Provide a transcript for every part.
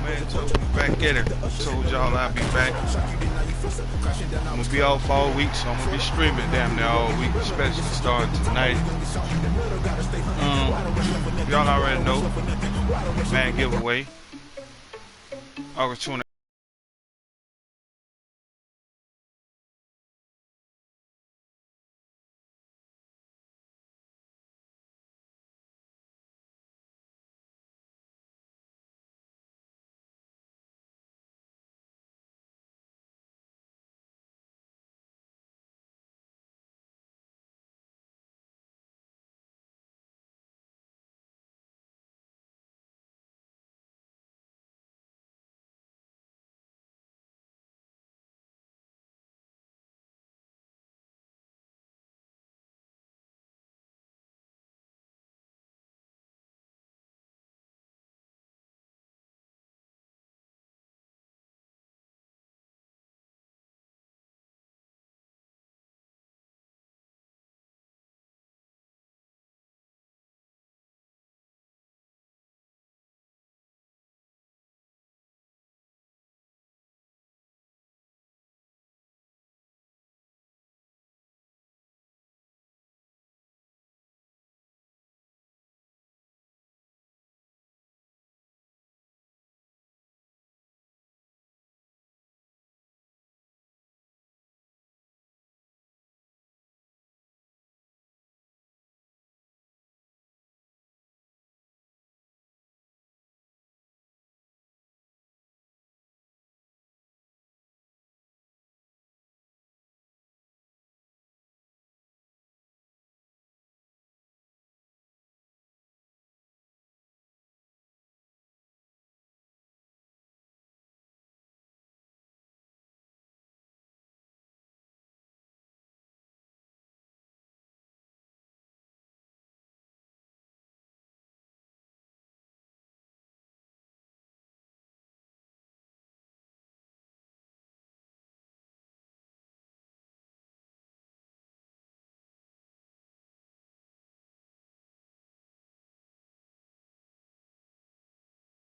man. Told me back at it. Told y'all I'd be back. I'm gonna be off all week, so I'm gonna be streaming damn near all week, especially starting tonight. Y'all already know. Madden giveaway. August 20th.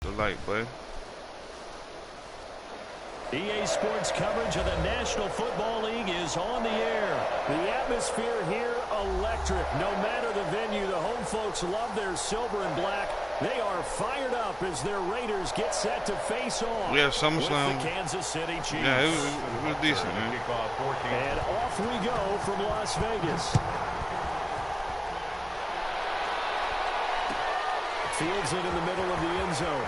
The light, bud. EA Sports coverage of the National Football League is on the air. The atmosphere here, electric. No matter the venue, the home folks love their silver and black. They are fired up as their Raiders get set to face off. Yeah, SummerSlam. With the Kansas City Chiefs. Yeah, it was decent, man. And off we go from Las Vegas. Fields it in the middle of the end zone.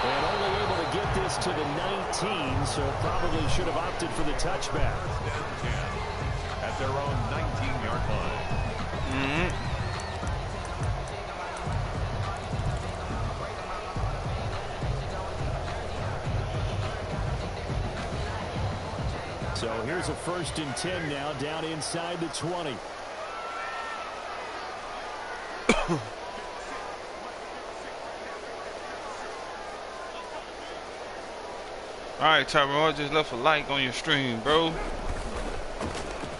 And only able to get this to the 19, so probably should have opted for the touchback. At their own 19-yard line. So here's a 1st and 10 now, down inside the 20. Alright, Tyrone, just left a like on your stream, bro.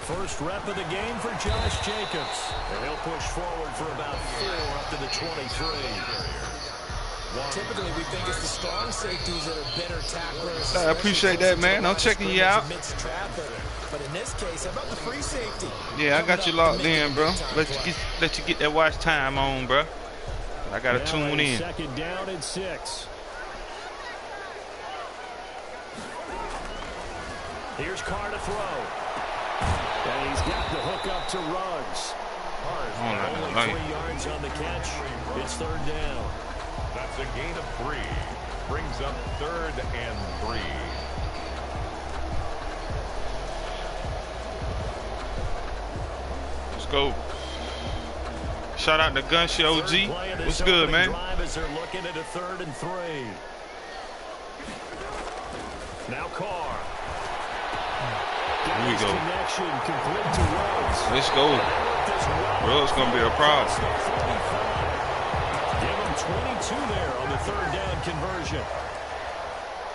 First rep of the game for Josh Jacobs. And he'll push forward for about 4 up to the 23. Typically, we think it's the strong safeties that are better tacklers. I appreciate that, man. I'm checking you out. But in this case, how about the free safety? Yeah, I got you locked in, bro. Let you get that watch time on, bro. I got to tune in. 2nd down and 6. Here's Carr to throw. And he's got the hook up to Ruggs. Only 3 yards on the catch. It's 3rd down. That's a gain of 3. Brings up 3rd and 3. Let's go. Shout out to Gun Show OG. What's good, man? As they're looking at a 3rd and 3. Now Carr. Here we go. Connection complete to Ruggs. Let's go. Ruggs gonna be a problem. Give him 22 there on the 3rd down conversion.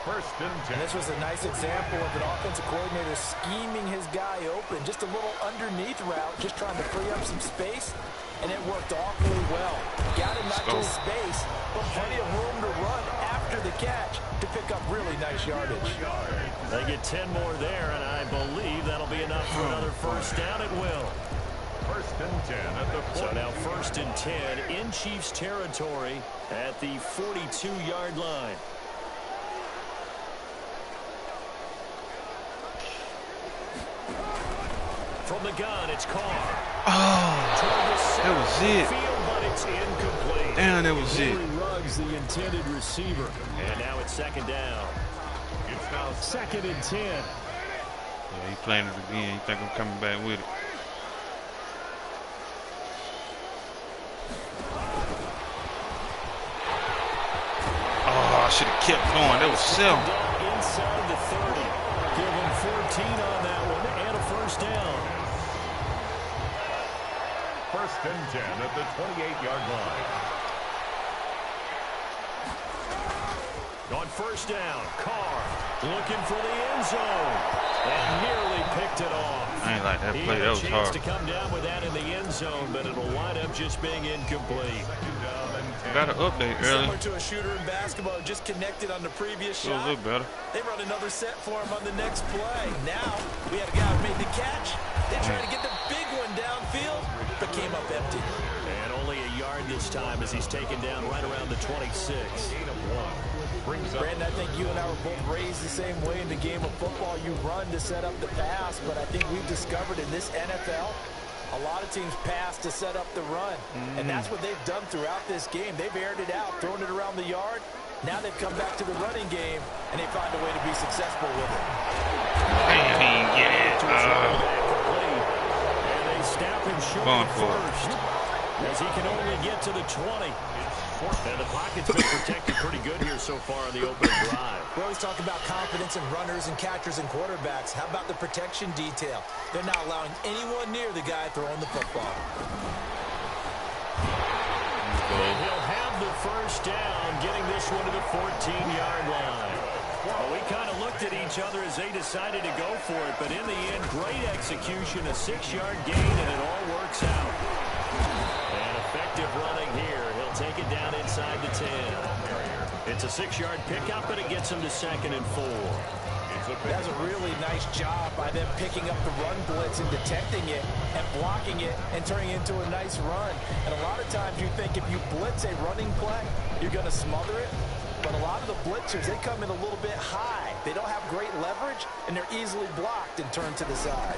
1st and 10. And this was a nice example of an offensive coordinator scheming his guy open. Just a little underneath route, just trying to free up some space, and it worked awfully well. Got him not just space, but plenty of room to run. catch to pick up really nice yardage. They get 10 more there, and I believe that'll be enough for another first down at will. First and 10 at the 40. So now first and 10 in Chiefs territory at the 42-yard line. From the gun, it's Carr. Oh, that was it. Field, but it's incomplete. Damn, that was it. Ruggs, the intended receiver. And now it's second down. It's now Second and 10. Yeah, he playing it again. You think I'm coming back with it? Oh, I should have kept going. That was 7. Inside the 30. Give him 14 on that one and a first down. first and 10 at the 28-yard line. On first down, Carr looking for the end zone and nearly picked it off. I ain't like that He play. had That a was chance hard. to come down with that in the end zone, but it'll wind up just being incomplete. Got an update early. Similar to a shooter in basketball, just connected on the previous It was a shot. little better. They run another set for him on the next play. Now, we had a guy who made the catch. They tried to get the big one downfield, but came up empty. And only a yard this time as he's taken down right around the 26. Brandon, I think you and I were both raised the same way in the game of football. You run to set up the pass, but I think we've discovered in this NFL, a lot of teams pass to set up the run. And that's what they've done throughout this game. They've aired it out, thrown it around the yard. Now they've come back to the running game, and they find a way to be successful with it. Damn, he didn't get it. And they snap him short Going at for it. first, as he can only get to the 20. And the pocket's been protected pretty good here so far on the opening drive. We always talk about confidence in runners and catchers and quarterbacks. How about the protection detail? They're not allowing anyone near the guy throwing the football. And he'll have the first down, getting this one to the 14-yard line. Well, we kind of looked at each other as they decided to go for it, but in the end, great execution, a 6-yard gain, and it all works out. And effective running here. He'll take it down inside the 10. It's a 6-yard pickup, but it gets him to 2nd and 4. That's a really nice job by them picking up the run blitz and detecting it and blocking it and turning it into a nice run. And a lot of times you think if you blitz a running play, you're going to smother it. But a lot of the blitzers, they come in a little bit high. They don't have great leverage, and they're easily blocked and turned to the side.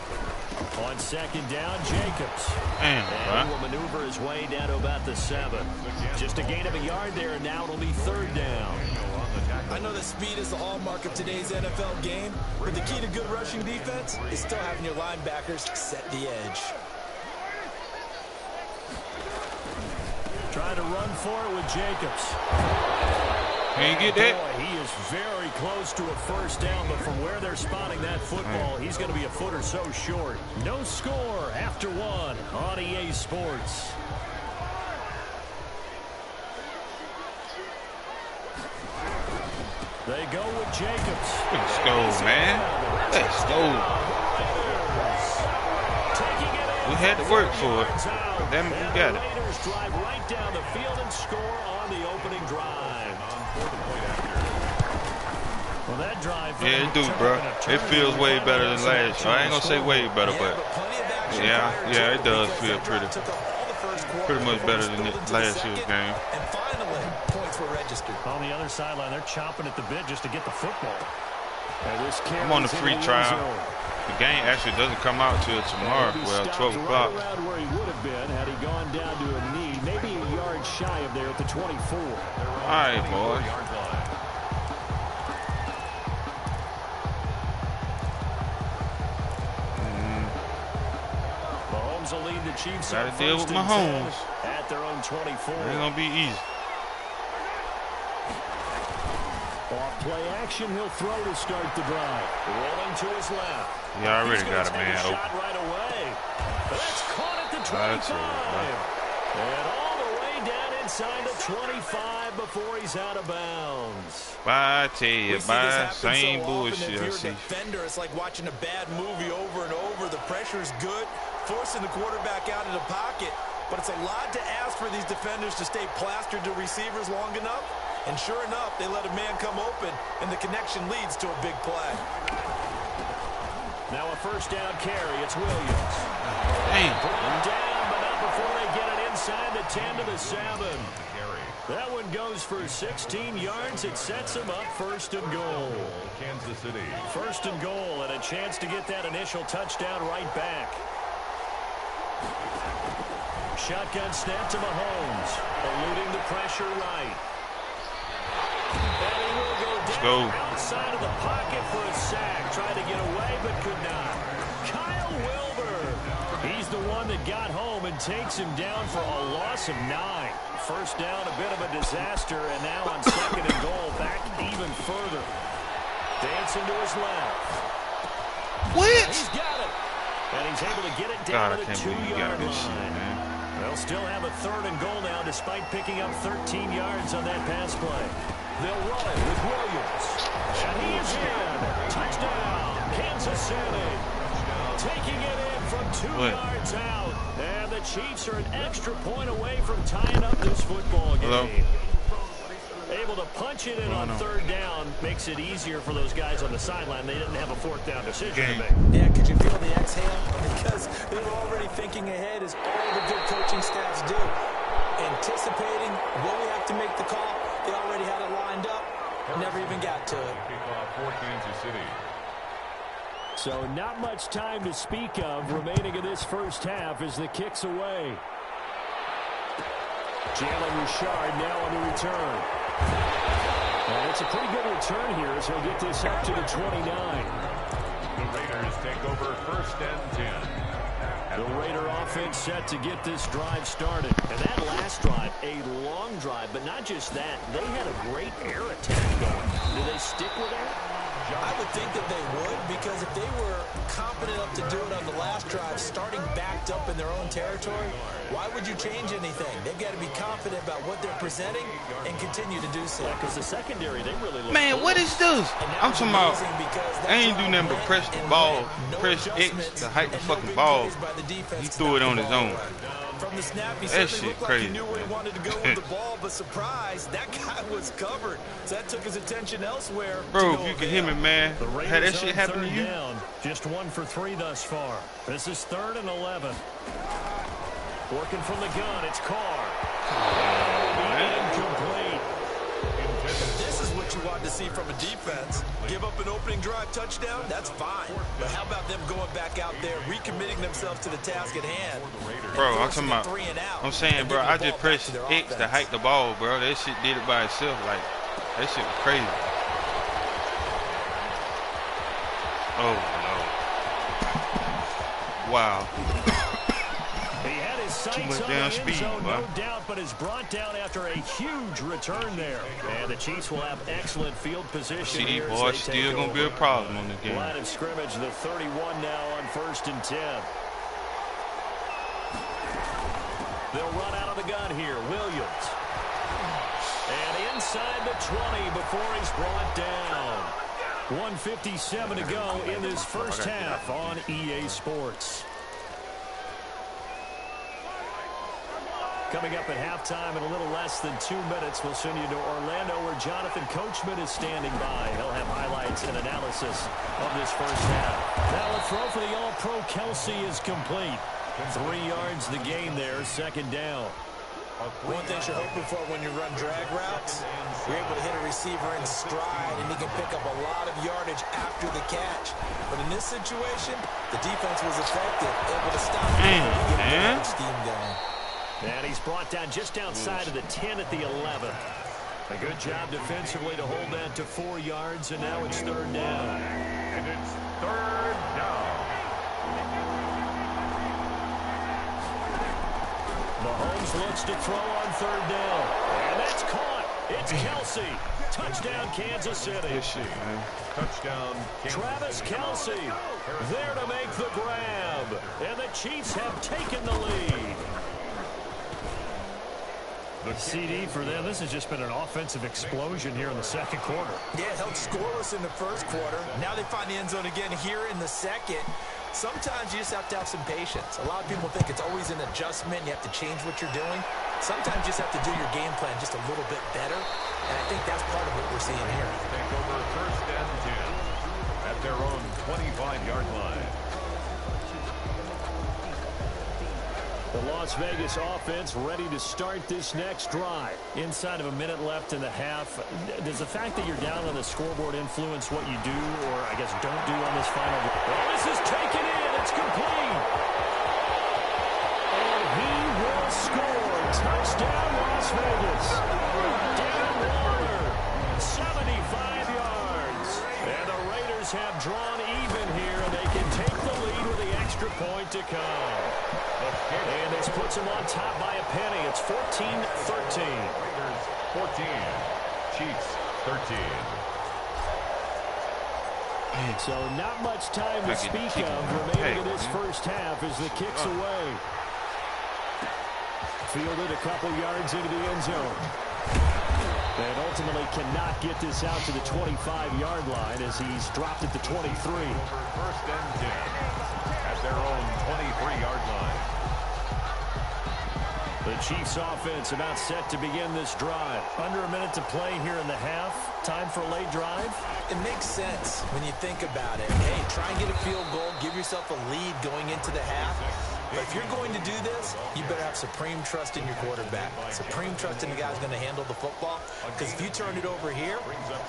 On 2nd down, Jacobs. Damn, And he will maneuver his way down to about the 7. Just a gain of a yard there, and now it'll be 3rd down. I know that speed is the hallmark of today's NFL game, but the key to good rushing defense is still having your linebackers set the edge. Trying to run for it with Jacobs. Can you get that? Boy, he is very close to a first down, but from where they're spotting that football, he's going to be a foot or so short. No score after 1 on EA Sports. They go with Jacobs. Let's go, man. Let's go. We had to work for it. Damn it, we got it. Raiders drive right down the field and score on the opening drive. Well, that drive. Yeah, it do, bro. It feels way better than last year. I ain't gonna say way better, but yeah, it does feel pretty much better than last year's game. And finally, points were registered. On the other sideline, they're chomping at the bit just to get the football. I'm on the free trial. The game actually doesn't come out till tomorrow, well, 12 o'clock. Right around where he would have been had he gone down to a knee, maybe a yard shy of there at the 24. All right, boy. Mahomes will lead the Chiefs. Gotta deal with Mahomes. At their own 24. It ain't gonna be easy. Off play action, he'll throw to start the drive. Rolling to his left. Yeah, I already got a man open. Shot right away. That's caught at the 25. And all the way down inside the 25 before he's out of bounds. Bye, I tell you, bye. Same bullshit. If you're a defender, it's like watching a bad movie over and over. The pressure's good, forcing the quarterback out of the pocket. But it's a lot to ask for these defenders to stay plastered to receivers long enough. And sure enough, they let a man come open, and the connection leads to a big play. Now a first down carry. It's Williams. Damn. Down, but not before they get it inside the 10 to the 7. That one goes for 16 yards. It sets them up first and goal. Kansas City. First and goal, and a chance to get that initial touchdown right back. Shotgun snap to Mahomes, eluding the pressure right. And he will go down outside of the pocket for a sack. Tried to get away, but could not. Kyle Wilbur. He's the one that got home and takes him down for a loss of 9. First down, a bit of a disaster, and now on second and goal, back even further. Dancing to his left. What? He's got it. And he's able to get it down to the 2-yard line. Man. They'll still have a third and goal now despite picking up 13 yards on that pass play. They'll run it with Williams. And he is in. Touchdown, Kansas City. Taking it in from 2 yards out. And the Chiefs are an extra point away from tying up this football game. Hello? Able to punch it in on third down makes it easier for those guys on the sideline. They didn't have a fourth down decision to make. Yeah, could you feel the exhale? Because they were already thinking ahead, as all the good coaching staffs do. Anticipating, will we have to make the call? They already had it lined up. Never even got to it. Kickoff for Kansas City. So not much time to speak of remaining in this first half as the kick's away. Jalen Richard now on the return. And it's a pretty good return here as he'll get this up to the 29. The Raiders take over first and 10. The Raider offense set to get this drive started. And that last drive, a long drive, but not just that. They had a great air attack going. Do they stick with that? I would think that they would, because if they were confident enough to do it on the last drive, starting backed up in their own territory, why would you change anything? They've got to be confident about what they're presenting and continue to do so. Because the secondary, they really look. Man, what is this? I'm talking about. I ain't do nothing but press the ball, press X to hike the fucking ball. He threw it on his own. From the snap, he that certainly shit looked crazy. like he knew where he wanted to go with the ball, but surprise, that guy was covered. So that took his attention elsewhere. Bro, if you can hear me, man, had that shit happen to you? Down. Just 1 for 3 thus far. This is 3rd and 11. Working from the gun, it's Carr. Incomplete. This is what you want to see from a defense. Give up an opening drive touchdown, that's fine. But how about them going back out there, recommitting themselves to the task at hand? Bro, I'm talking about. I'm saying, bro, I just pressed X to hike the ball, bro. That shit did it by itself. Like, that shit was crazy. Oh, no. Wow. He had his sights on the end zone, no doubt, but is brought down after a huge return there. And the Chiefs will have excellent field position here. Boy, still going to be a problem on the game. Line of scrimmage, the 31 now on 1st and 10. They'll run out of the gun here. Williams. And inside the 20 before he's brought down. 1:57 to go in this first half on EA Sports. Coming up at halftime in a little less than 2 minutes, we'll send you to Orlando where Jonathan Coachman is standing by. He'll have highlights and analysis of this first half. Now a throw for the All-Pro Kelsey is complete. 3 yards the gain there, second down. One thing you're hoping for when you run drag routes, you're able to hit a receiver in stride, and he can pick up a lot of yardage after the catch. But in this situation, the defense was effective, able to stop him and get the scheme going. And he's brought down just outside of the 10 at the 11. A good job defensively to hold that to 4 yards, and now it's 3rd down. And it's 3rd down. Mahomes looks to throw on 3rd down. And that's caught. It's Kelsey. Touchdown, Kansas City. Good shit, man. Touchdown, Travis Kelsey there to make the grab. And the Chiefs have taken the lead. The CD for them, this has just been an offensive explosion here in the second quarter. Yeah, held scoreless in the first quarter. Now they find the end zone again here in the second. Sometimes you just have to have some patience. A lot of people think it's always an adjustment. You have to change what you're doing. Sometimes you just have to do your game plan just a little bit better, and I think that's part of what we're seeing here. Take over first and 10 at their own 25-yard line. The Las Vegas offense ready to start this next drive. Inside of a minute left in the half, does the fact that you're down on the scoreboard influence what you do, or I guess don't do on this final? Oh, this is taken in. It's complete. And he will score. Touchdown, Las Vegas. Darren Waller, 75 yards. And the Raiders have drawn even here, and they can take the lead with the extra point to come. And this puts them on top by a penny. It's 14-13. Raiders 14, Chiefs 13. So not much time to speak of remaining in this first half as the kick's away. Fielded a couple yards into the end zone. And ultimately cannot get this out to the 25-yard line as he's dropped at the 23. First and 10 at their own 23-yard line. The Chiefs offense about set to begin this drive. Under a minute to play here in the half. Time for a late drive. It makes sense when you think about it. Hey, try and get a field goal. Give yourself a lead going into the half. But if you're going to do this, you better have supreme trust in your quarterback. Supreme trust in the guy who's going to handle the football. Because if you turn it over here,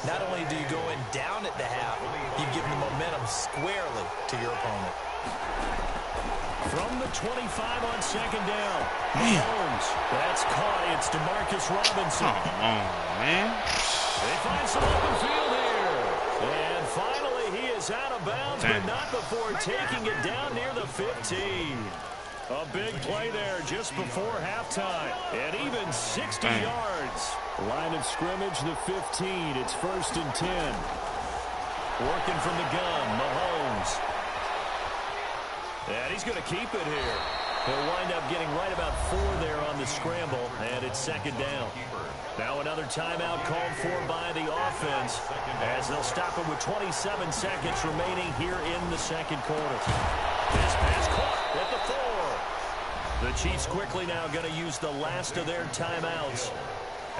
not only do you go in down at the half, you give the momentum squarely to your opponent. From the 25 on second down. Mahomes. That's caught. It's DeMarcus Robinson. Come on, man. They find some open field here. And finally, he is out of bounds, but not before taking it down near the 15. A big play there just before halftime. And even 60 yards. Line of scrimmage, the 15. It's first and 10. Working from the gun, Mahomes. And he's going to keep it here. He'll wind up getting right about 4 there on the scramble, and it's second down. Now another timeout called for by the offense as they'll stop it with 27 seconds remaining here in the second quarter. This pass caught at the 4. The Chiefs quickly now going to use the last of their timeouts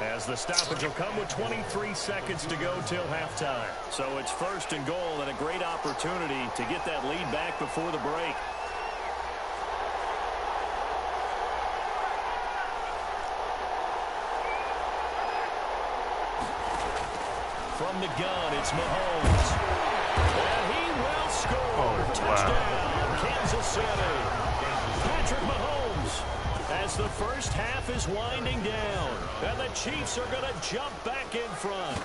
as the stoppage will come with 23 seconds to go till halftime. So it's first and goal and a great opportunity to get that lead back before the break. From the gun, it's Mahomes. And he will score. Touchdown, Kansas City. Patrick Mahomes as the first half is winding down. And the Chiefs are going to jump back in front.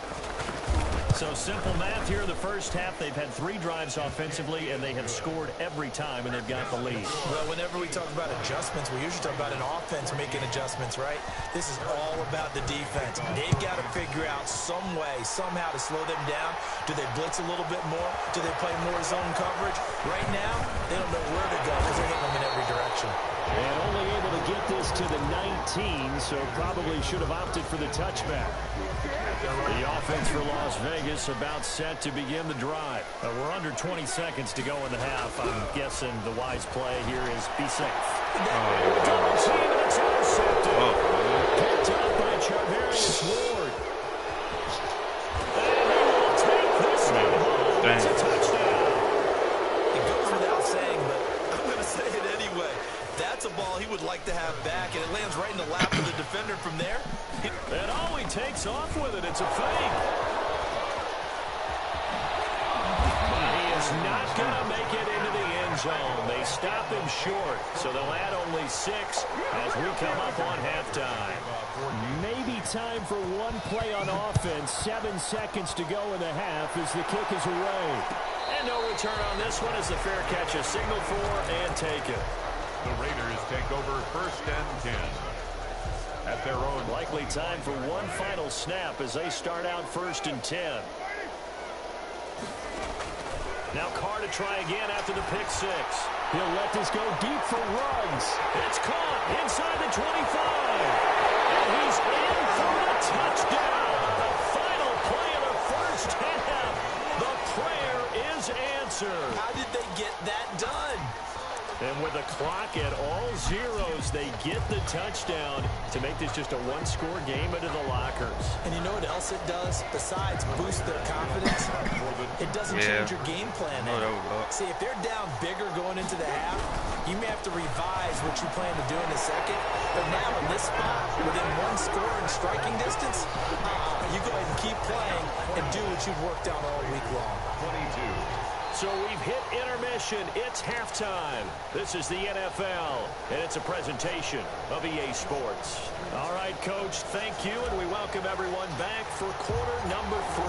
So simple math here in the first half. They've had 3 drives offensively, and they have scored every time, and they've got the lead. Well, whenever we talk about adjustments, we usually talk about an offense making adjustments, right? This is all about the defense. They've got to figure out some way, somehow to slow them down. Do they blitz a little bit more? Do they play more zone coverage? Right now, they don't know where to go because they're hitting them in every direction. And only able to get this to the 19, so probably should have opted for the touchback. The offense for Las Vegas about set to begin the drive. We're under 20 seconds to go in the half. I'm guessing the wise play here is be safe. Double team, and it's intercepted. Picked up by Charvarius Ward. And he will take this one home. It's a touchdown. It goes without saying, but I'm going to say it anyway. That's a ball he would like to have back, and it lands right in the lap of the defender from there. And all he takes off with it, it's a fake. But he is not going to make it into the end zone. They stop him short, so they'll add only 6 as we come up on halftime. Maybe time for one play on offense. 7 seconds to go in the half as the kick is away. And no return on this one as the fair catch is signaled for and taken. The Raiders take over first and 10 at their own. Likely time for one final snap as they start out first and 10. Now Carr to try again after the pick 6. He'll let this go deep for Ruggs. It's caught inside the 25. And he's in for the touchdown. The final play of the first half. The prayer is answered. How did they get that done? And with the clock at all zeros, they get the touchdown to make this just a one-score game into the lockers. And you know what else it does? Besides boost their confidence, it doesn't change your game plan. See, if they're down bigger going into the half, you may have to revise what you plan to do in a second. But now in this spot, within one score and striking distance, you go ahead and keep playing and do what you've worked on all week long. 22. So we've hit intermission. It's halftime. This is the NFL, and it's a presentation of EA Sports. All right, Coach, thank you, and we welcome everyone back for quarter number 3.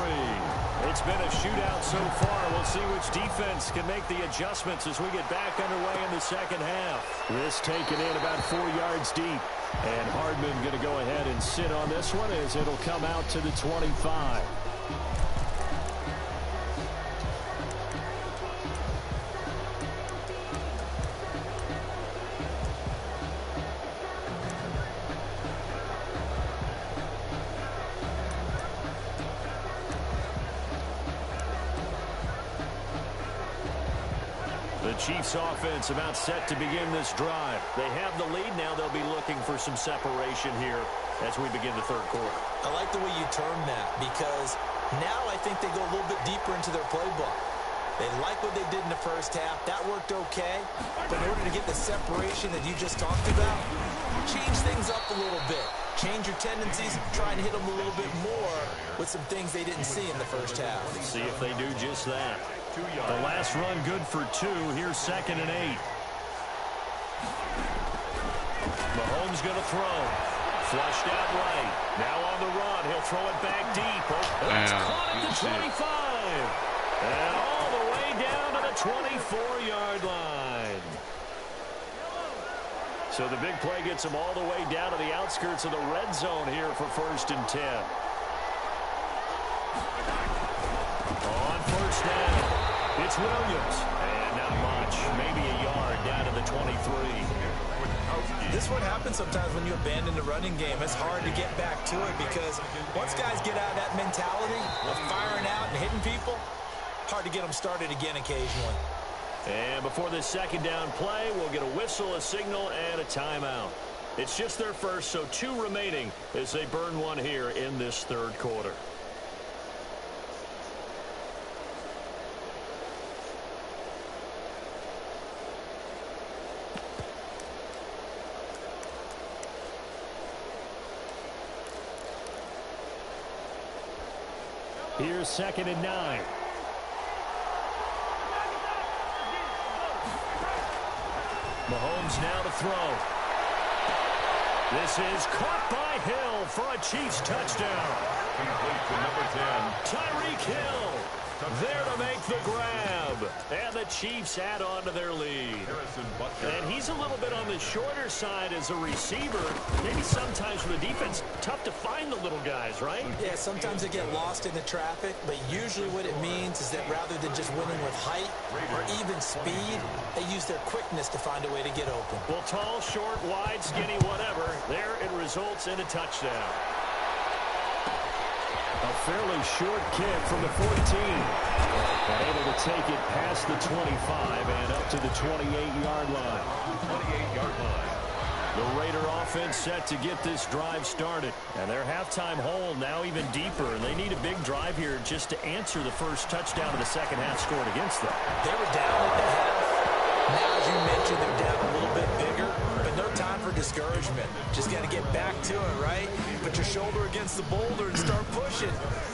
It's been a shootout so far. We'll see which defense can make the adjustments as we get back underway in the second half. This taken in about 4 yards deep, and Hardman going to go ahead and sit on this one as it'll come out to the 25. Chiefs offense about set to begin this drive. They have the lead now. They'll be looking for some separation here as we begin the third quarter. I like the way you term that because now I think they go a little bit deeper into their playbook. They like what they did in the first half. That worked okay. But in order to get the separation that you just talked about, change things up a little bit. Change your tendencies, try and hit them a little bit more with some things they didn't see in the first half. Let's see if they do just that. The last run good for 2. Here's 2nd and 8. Mahomes going to throw. Flushed out right. Now on the run. He'll throw it back deep. It's caught at the 25. And all the way down to the 24-yard line. So the big play gets him all the way down to the outskirts of the red zone here for 1st and 10. On first down, it's Williams. And not much, maybe a yard down to the 23. This is what happens sometimes when you abandon the running game. It's hard to get back to it because once guys get out of that mentality of firing out and hitting people, hard to get them started again occasionally. And before this second down play, we'll get a whistle, a signal, and a timeout. It's just their first, so 2 remaining as they burn one here in this third quarter. Here's 2nd and 9. Mahomes now to throw. This is caught by Hill for a Chiefs touchdown. Complete to number 10. Tyreek Hill there to make the grab. And the Chiefs add on to their lead. And he's a little bit on the shorter side as a receiver. Maybe sometimes for the defense, tough to find the little guys, right? Yeah, sometimes they get lost in the traffic, but usually what it means is that rather than just winning with height or even speed, they use their quickness to find a way to get open. Well, tall, short, wide, skinny, whatever, there it results in a touchdown. A fairly short kick from the 14. And able to take it past the 25 and up to the 28-yard line. 28-yard line. The Raider offense set to get this drive started. And their halftime hole now even deeper. And they need a big drive here just to answer the first touchdown of the second half scored against them. They were down at the half. Now, as you mentioned, they're down a little bit bigger. But no time for discouragement. Just got to get back to it, right? Put your shoulder against the boulder and start pushing.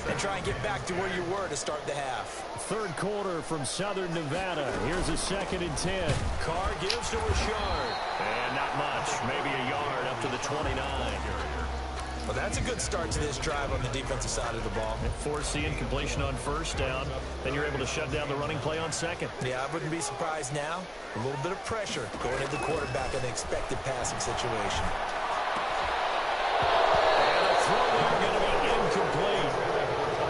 And try and get back to where you were to start the half. Third quarter from Southern Nevada. Here's a 2nd and 10. Carr gives to Richard. And not much. Maybe a yard up to the 29. Well, that's a good start to this drive on the defensive side of the ball. Force the incompletion on first down. Then you're able to shut down the running play on second. Yeah, I wouldn't be surprised now. A little bit of pressure going into the quarterback in the expected passing situation. And a throw there going to be incomplete.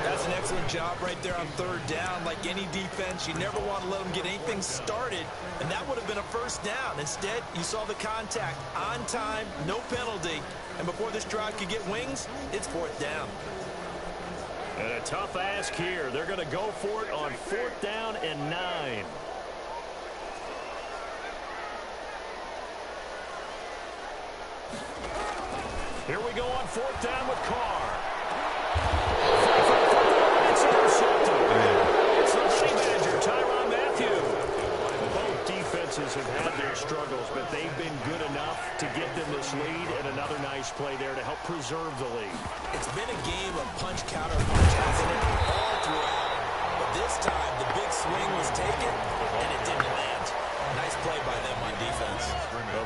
That's an excellent job right there on third down. Like any defense, you never want to let them get anything started, and that would have been a first down. Instead, you saw the contact on time, no penalty, and before this drive could get wings, it's 4th down. And a tough ask here. They're going to go for it on 4th down and 9. fourth down with Carr. It's intercepted. It's the Honey Badger, Tyrann Mathieu. Both defenses have had their struggles, but they've been good enough to get them this lead, and another nice play there to help preserve the lead. It's been a game of punch, counter, punch, hasn't it? All throughout. But this time, the big swing was taken, and it didn't land. Nice play by them on defense.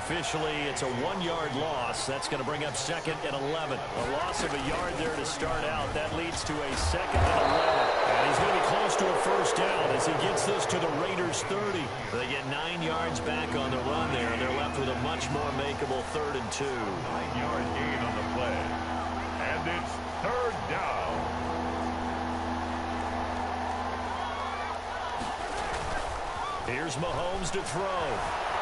Officially, it's a 1-yard loss. That's going to bring up 2nd and 11. A loss of a yard there to start out. That leads to a 2nd and 11. And he's going to be close to a first down as he gets this to the Raiders' 30. They get 9 yards back on the run there, and they're left with a much more makeable 3rd and 2. 9-yard gain on the play. And it's 3rd down. Here's Mahomes to throw.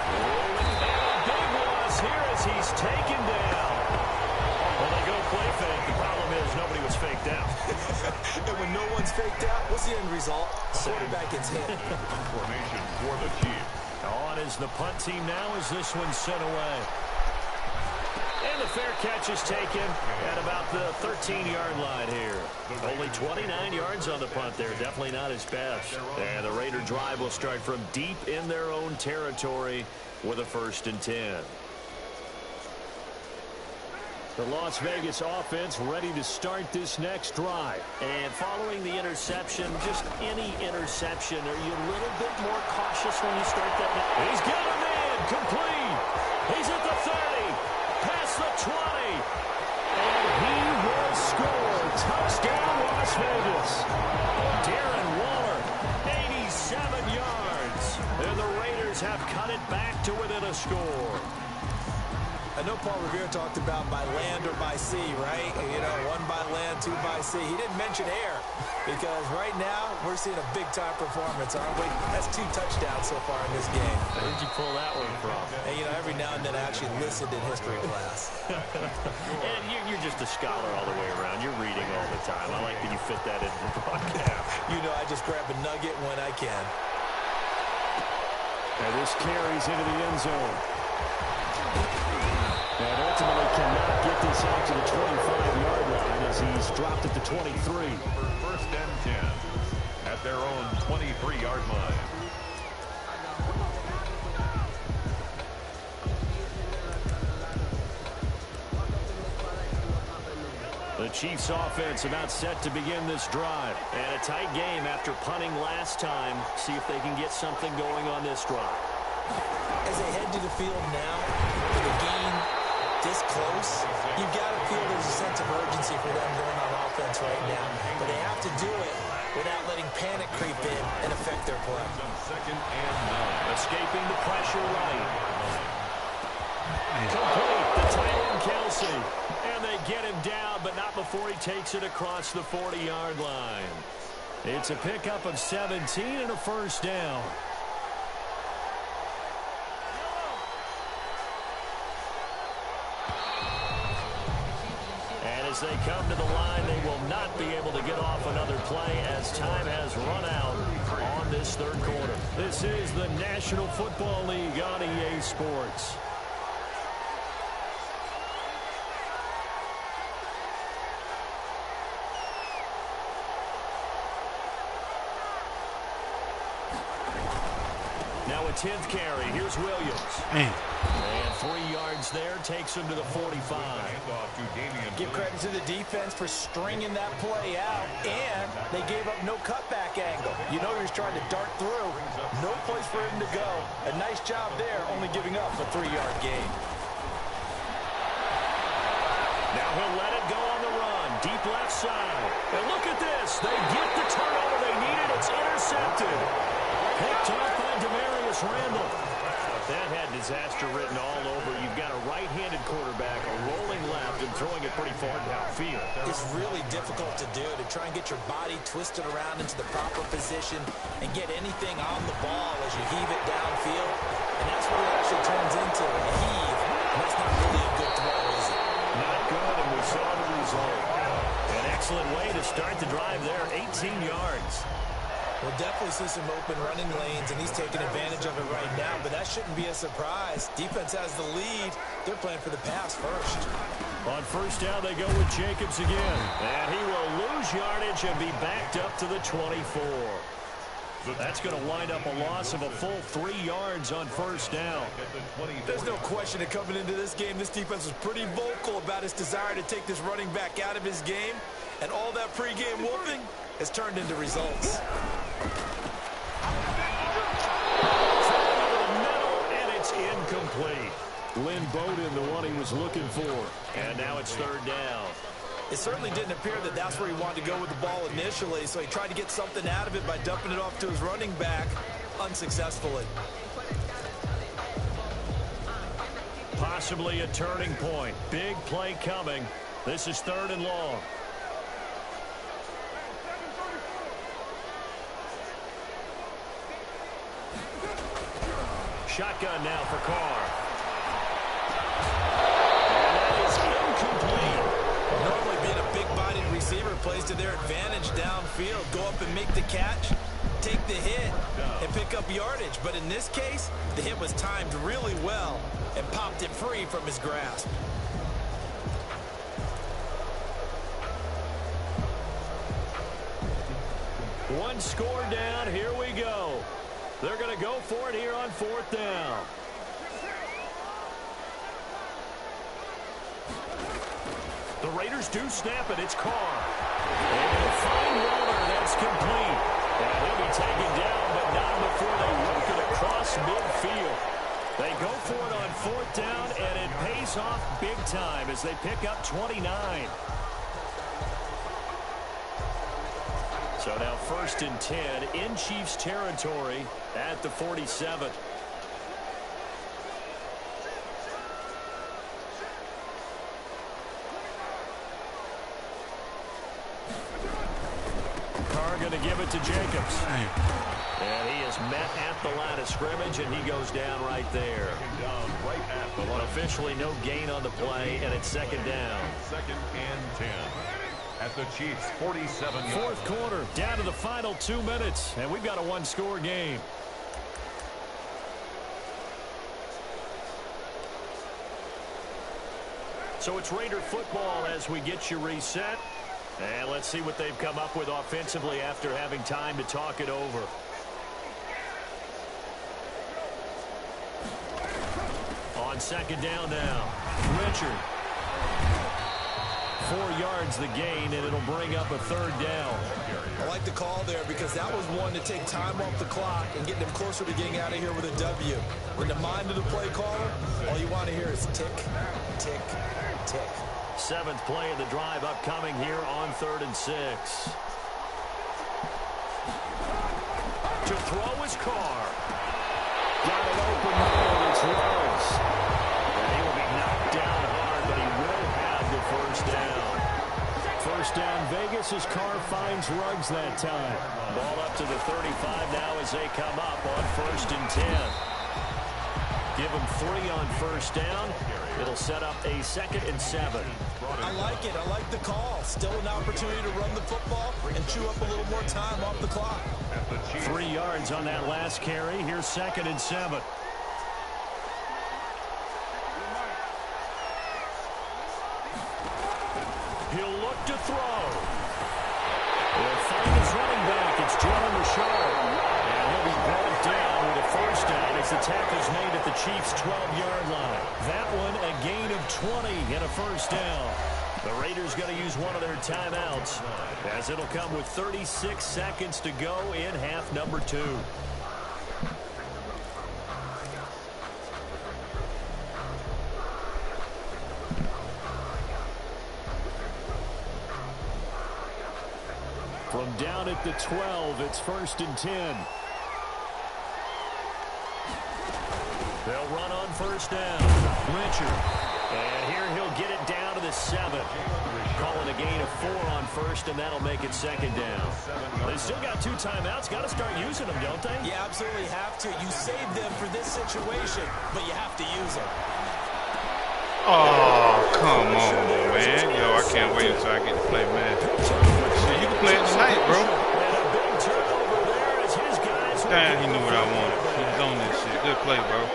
And a big loss here as he's taken down. Well, they go play fake. The problem is nobody was faked out. And when no one's faked out, what's the end result? The quarterback gets hit. Formation for the Chiefs. On is the punt team now as this one's sent away. And the fair catch is taken at about the 13-yard line here. Only 29 yards on the punt there. Definitely not his best. And the Raider drive will start from deep in their own territory with a 1st and 10. The Las Vegas offense ready to start this next drive. And following the interception, just any interception, are you a little bit more cautious when you start that? He's got a man complete. He's at the 30. Past the 20. And he will score. Touchdown, Las Vegas. Darren Waller, 87 yards. And the Raiders have cut it back to within a score. I know Paul Revere talked about by land or by sea, right? You know, 1 by land, 2 by sea. He didn't mention air because right now we're seeing a big-time performance, aren't we? That's 2 touchdowns so far in this game. Where did you pull that one from? And, you know, every now and then I actually listened in history class. And you're just a scholar all the way around. You're reading all the time. I like that you fit that into the broadcast. You know, I just grab a nugget when I can. And this carries into the end zone. And ultimately cannot get this out to the 25-yard line as he's dropped at the 23. For 1st and 10 at their own 23-yard line. The Chiefs offense about set to begin this drive. And a tight game after punting last time. See if they can get something going on this drive. As they head to the field now, with the game this close, you've got to feel there's a sense of urgency for them going on offense right now. But they have to do it without letting panic creep in and affect their play. 2nd and 9. Escaping the pressure right. Complete the tight end Kelsey. And they get him down, but not before he takes it across the 40-yard line. It's a pickup of 17 and a 1st down. As they come to the line, they will not be able to get off another play as time has run out on this 3rd quarter. This is the National Football League on EA Sports. Now a 10th carry. Here's Williams. And 3 yards there takes him to the 45. Give credit to the defense for stringing that play out, and they gave up no cutback angle. You know he was trying to dart through. No place for him to go. A nice job there, only giving up a 3-yard gain. Now he'll let it go on the run. Deep left side. And look at this. They get the turnover they needed. It's intercepted. Picked off by Demarius Randall. That had disaster written all over. You've got a right-handed quarterback, a rolling left, and throwing it pretty far downfield. It's really difficult to do, to try and get your body twisted around into the proper position and get anything on the ball as you heave it downfield. And that's what it actually turns into, a heave. And that's not really a good throw, is it? Not good, and we saw the result. An excellent way to start the drive there, 18 yards. We'll definitely see some open running lanes, and he's taking advantage of it right now, but that shouldn't be a surprise. Defense has the lead. They're playing for the pass first. On first down, they go with Jacobs again. And he will lose yardage and be backed up to the 24. That's going to wind up a loss of a full 3 yards on first down. There's no question that coming into this game, this defense was pretty vocal about its desire to take this running back out of his game. And all that pregame whooping has turned into results. And it's incomplete. Lynn Bowden, the one he was looking for. And now it's third down. It certainly didn't appear that that's where he wanted to go with the ball initially, so he tried to get something out of it by dumping it off to his running back unsuccessfully. Possibly a turning point. Big play coming. This is third and long. Shotgun now for Carr. And that is incomplete. Normally being a big-bodied receiver plays to their advantage downfield. Go up and make the catch, take the hit, and pick up yardage. But in this case, the hit was timed really well and popped it free from his grasp. One score down. Here we go. They're going to go for it here on fourth down. The Raiders do snap it. It's Carr. And a fine runner. That's complete. And he'll be taken down, but not before they work it across midfield. They go for it on fourth down, and it pays off big time as they pick up 29. So now first and 10 in Chiefs territory at the 47. Carr going to give it to Jacobs. And he is met at the line of scrimmage, and he goes down right there. Officially no gain on the play, and it's second down. Second and 10. At the Chiefs' 47. Fourth quarter, down to the final 2 minutes, and we've got a one-score game. So it's Raider football as we get you reset. And let's see what they've come up with offensively after having time to talk it over. On second down now, Richard. 4 yards the gain, and it'll bring up a third down. I like the call there because that was one to take time off the clock and get them closer to getting out of here with a W. In the mind of the play caller, all you want to hear is tick, tick, tick. Seventh play of the drive upcoming here on 3rd and 6. To throw is Carr. Got it open there. It's Rose. And he will be knocked down hard, but he will have the first down. First down Vegas as Carr finds Ruggs that time. Ball up to the 35 now as they come up on 1st and 10. Give them 3 on first down. It'll set up a 2nd and 7. I like it. I like the call. Still an opportunity to run the football and chew up a little more time off the clock. 3 yards on that last carry. Here's 2nd and 7. He'll look to throw. They'll find his running back. It's John Richard. And he'll be brought down with a first down as the tackle's made at the Chiefs' 12-yard line. That one a gain of 20 and a first down. The Raiders going to use one of their timeouts as it'll come with 36 seconds to go in half number 2. From down at the 12, it's 1st and 10. They'll run on first down. Richard. And here he'll get it down to the 7. Calling a gain of 4 on first, and that'll make it 2nd down. They still got 2 timeouts. Got to start using them, don't they? You absolutely have to. You save them for this situation, but you have to use them. Oh, come on, man. Yo, I can't wait until I get to play Madden. Shit, you can play it tonight, bro. And a big turnover there Damn, he knew what I wanted. He was on this shit. Good play, bro.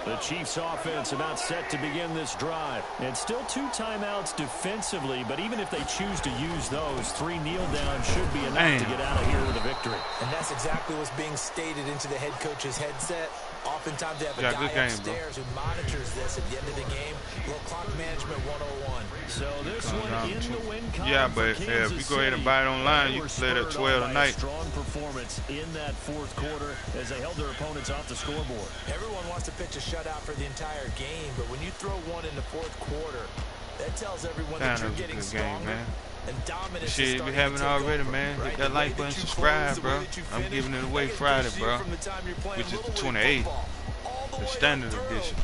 The Chiefs offense about set to begin this drive. And still 2 timeouts defensively, but even if they choose to use those, 3 kneel downs should be enough to get out of here with a victory. And that's exactly what's being stated into the head coach's headset. Oftentimes they have a guy upstairs who monitors this at the end of the game. Little clock management 101. So this one in the win column. Yeah, but if you go ahead and buy it online, you can play it at 12 tonight. Strong performance in that fourth quarter as they held their opponents off the scoreboard. Everyone wants to pitch a shutout for the entire game, but when you throw one in the fourth quarter, that tells everyone that you're getting stronger. Man. And dominance shit, we haven't already, man. Hit that like button, subscribe, bro. I'm giving it away Friday, bro, which is the 28th, the standard edition.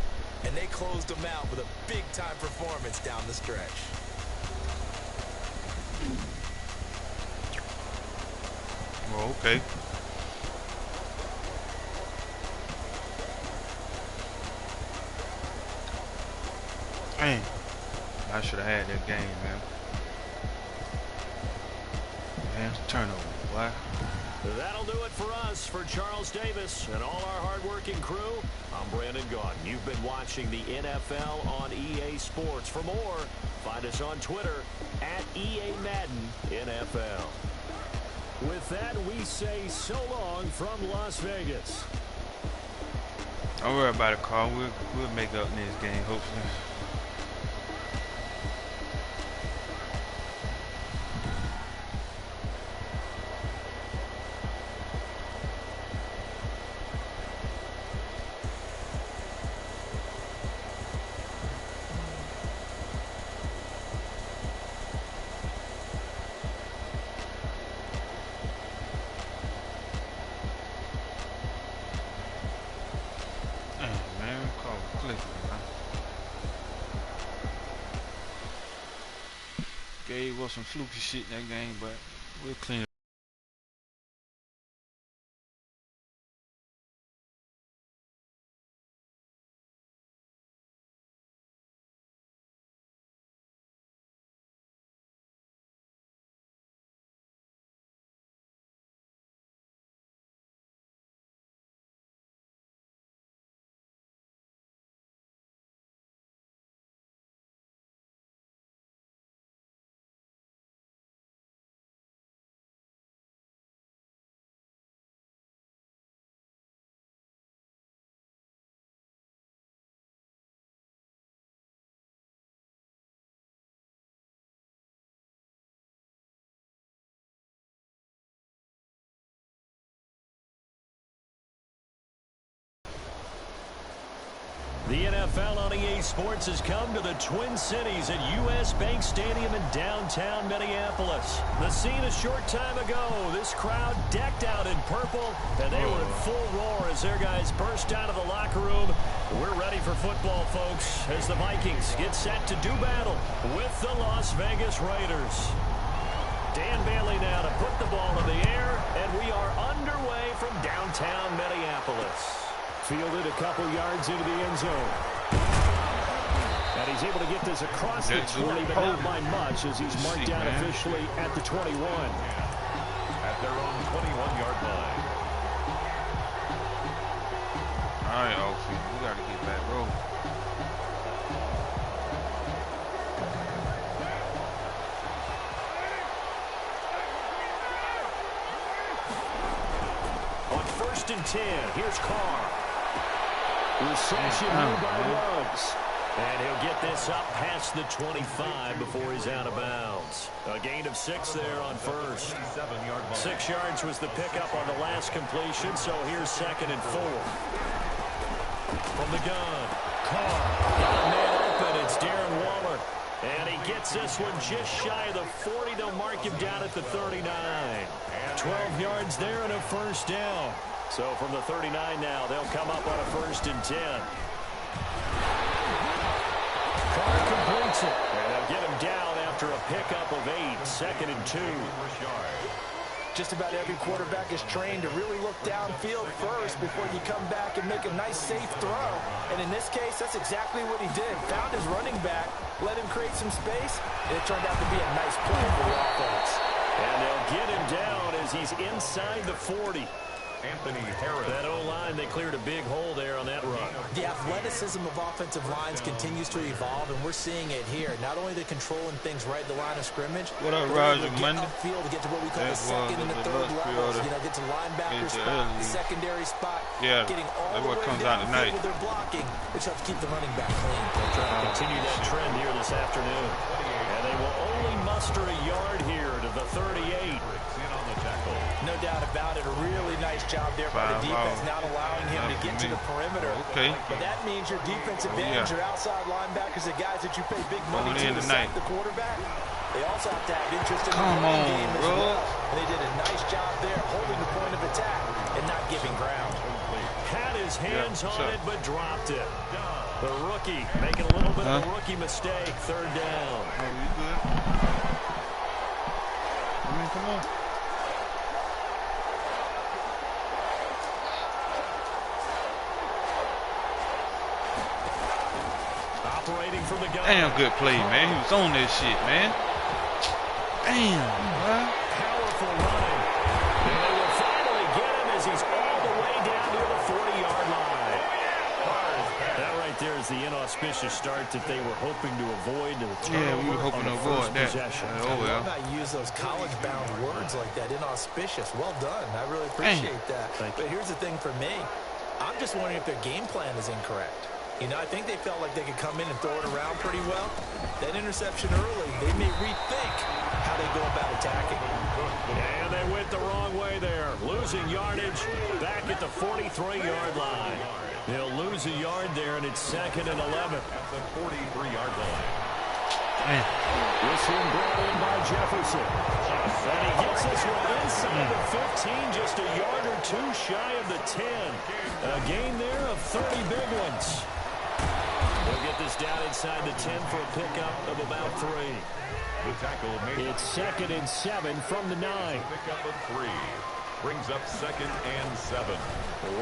And they closed them out with a big-time performance down the stretch. Well, okay. Man, I should have had that game, man. Turnover, why? That'll do it for us. For Charles Davis and all our hard-working crew, I'm Brandon Gaudin. You've been watching the NFL on EA Sports. For more, find us on Twitter at EA Madden NFL. With that, we say so long from Las Vegas. Don't worry about it, Carl. We'll make up next game, hopefully. Gave us some fluky shit in that game, but we'll clean it. The NFL on EA Sports has come to the Twin Cities at U.S. Bank Stadium in downtown Minneapolis. The scene a short time ago, this crowd decked out in purple, and they were in full roar as their guys burst out of the locker room. We're ready for football, folks, as the Vikings get set to do battle with the Las Vegas Raiders. Dan Bailey now to put the ball in the air, and we are underway from downtown Minneapolis. Fielded a couple yards into the end zone. And he's able to get this across the 20, but not by much as he's marked down officially at the 21. At their own 21-yard line. All right, Alfie, we got to get back rolling. On 1st and 10, here's Carr. Reception here by Ruggs. And he'll get this up past the 25 before he's out of bounds. A gain of 6 there on first. 6 yards was the pickup on the last completion, so here's 2nd and 4. From the gun, Carr. Got a man open, it's Darren Waller. And he gets this one just shy of the 40. They'll mark him down at the 39. 12 yards there and a first down. So from the 39 now, they'll come up on a 1st and 10. Carr completes it. And they'll get him down after a pickup of 8. 2nd and 2. Just about every quarterback is trained to really look downfield first before you come back and make a nice, safe throw. And in this case, that's exactly what he did. Found his running back, let him create some space, and it turned out to be a nice play for the offense. And they'll get him down as he's inside the 40. Anthony Harris. That O-line, they cleared a big hole there on that run. The athleticism of offensive lines continues to evolve, and we're seeing it here. Not only they're controlling things right at the line of scrimmage, what up, Roger Monday? Upfield to get to what we call the second and the third levels. You know, get to linebacker spot, the secondary spot. Yeah, getting all that's the what way comes out tonight. with their blocking, which helps keep the running back clean. They'll try to continue that trend here this afternoon. And they will only muster a yard here to the 38. No doubt about it. A really nice job there by the defense, not allowing him to get to the perimeter. Okay. But that means your defensive ends, your outside linebackers, the guys that you pay big money to stop the quarterback. They also have to have interest in the running game as well. And they did a nice job there, holding the point of attack and not giving ground. Had his hands on it, but dropped it. The rookie making a little bit of a rookie mistake. Third down. Oh, you good? I mean, come on. Operating from the gun. Damn good play, man. He was on that shit, man. Damn, bro. Powerful running. And they will finally get him as he's all the way down near the 40-yard line. That right there is the inauspicious start that they were hoping to avoid. Yeah, we were hoping to avoid that. Oh, well. I use those college-bound words like that, inauspicious. Well done. I really appreciate that. But here's the thing for me. I'm just wondering if their game plan is incorrect. You know, I think they felt like they could come in and throw it around pretty well. That interception early, they may rethink how they go about attacking. And they went the wrong way there. Losing yardage back at the 43-yard line. They'll lose a yard there, and it's 2nd and 11. At the 43-yard line. This one brought in by Jefferson. And he gets this one inside the 15, just a yard or two shy of the 10. A gain there of 30 big ones. They'll get this down inside the 10 for a pickup of about 3. The tackle made. It's 2nd and 7 from the 9. Pickup of 3. Brings up 2nd and 7.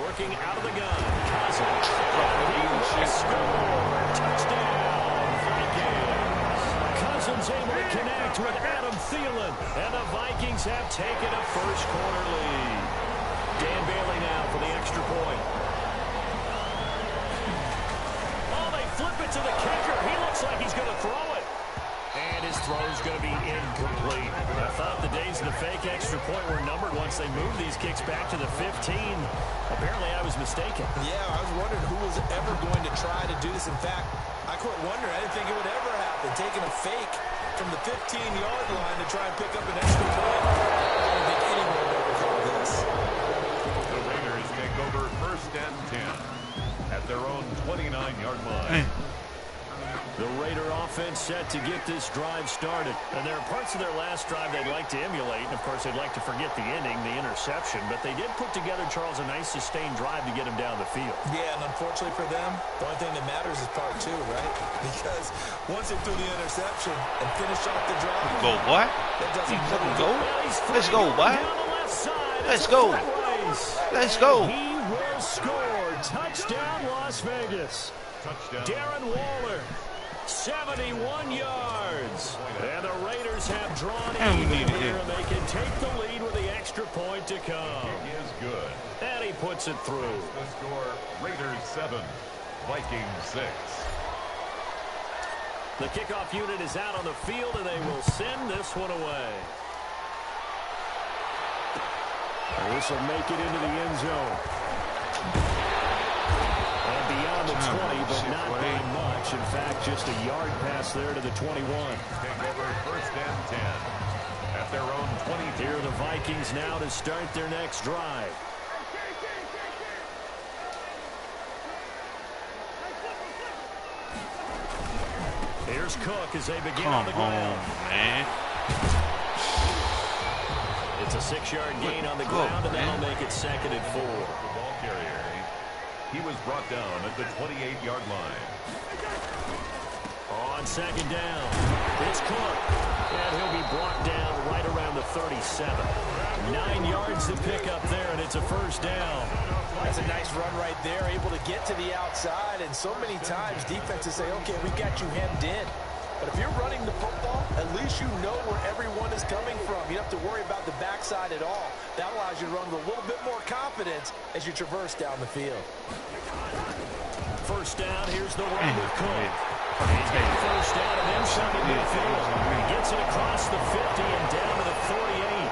Working out of the gun. Cousins. He will score. Touchdown, Vikings. Cousins able to connect with Adam Thielen. And the Vikings have taken a first-quarter lead. Dan Bailey now for the extra point. Oh, they flip it to the kicker. He looks like he's going to throw it. And his throw is going to be incomplete. I thought the days of the fake extra point were numbered once they moved these kicks back to the 15. Apparently, I was mistaken. Yeah, I was wondering who was ever going to try to do this. In fact, I quit wondering. I didn't think it would ever happen. Taking a fake from the 15-yard line to try and pick up an extra point. I don't think anyone would ever call this. The Raiders take over 1st and 10 at their own 29-yard line. The Raider offense set to get this drive started. And there are parts of their last drive they'd like to emulate. And, of course, they'd like to forget the ending, the interception. But they did put together, Charles, a nice sustained drive to get him down the field. Yeah, and unfortunately for them, the only thing that matters is part 2, right? Because once they threw the interception and finished off the drive. Go, boy. That doesn't go. Let's go, boy. Let's go. Let's go. He will score. Touchdown, Las Vegas. Touchdown. Darren Waller. 71 yards. And the Raiders have drawn even here. They can take the lead with the extra point to come. He is good. And he puts it through. The score, Raiders 7, Vikings 6. The kickoff unit is out on the field, and they will send this one away. This will make it into the end zone. And beyond the 20, but not by much. In fact, just a yard pass there to the 21. Take over 1st and 10 at their own 20. Here are the Vikings now to start their next drive. Here's Cook as they begin on the ground. Man. It's a 6-yard gain on the ground, and that'll make it 2nd and 4. The ball carrier. He was brought down at the 28-yard line. On 2nd down, it's Cook. And he'll be brought down right around the 37. 9 yards to pick up there, and it's a 1st down. That's a nice run right there, able to get to the outside. And so many times defenses say, okay, we got you hemmed in. But if you're running the football, at least you know where everyone is coming from. You don't have to worry about the backside at all. That allows you to run with a little bit more confidence as you traverse down the field. First down, here's the run with Cook. He's got the first down and then some to midfield. He gets it across the 50 and down to the 48.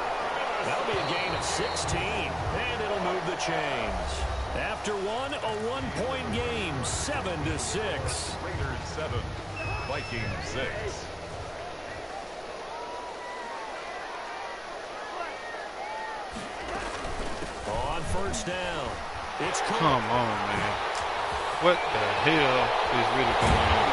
That'll be a gain of 16, and it'll move the chains. After one, a one-point game, 7-6. Raiders 7, Vikings 6. On first down, it's Cook. Come on, man. What the hell is really going on?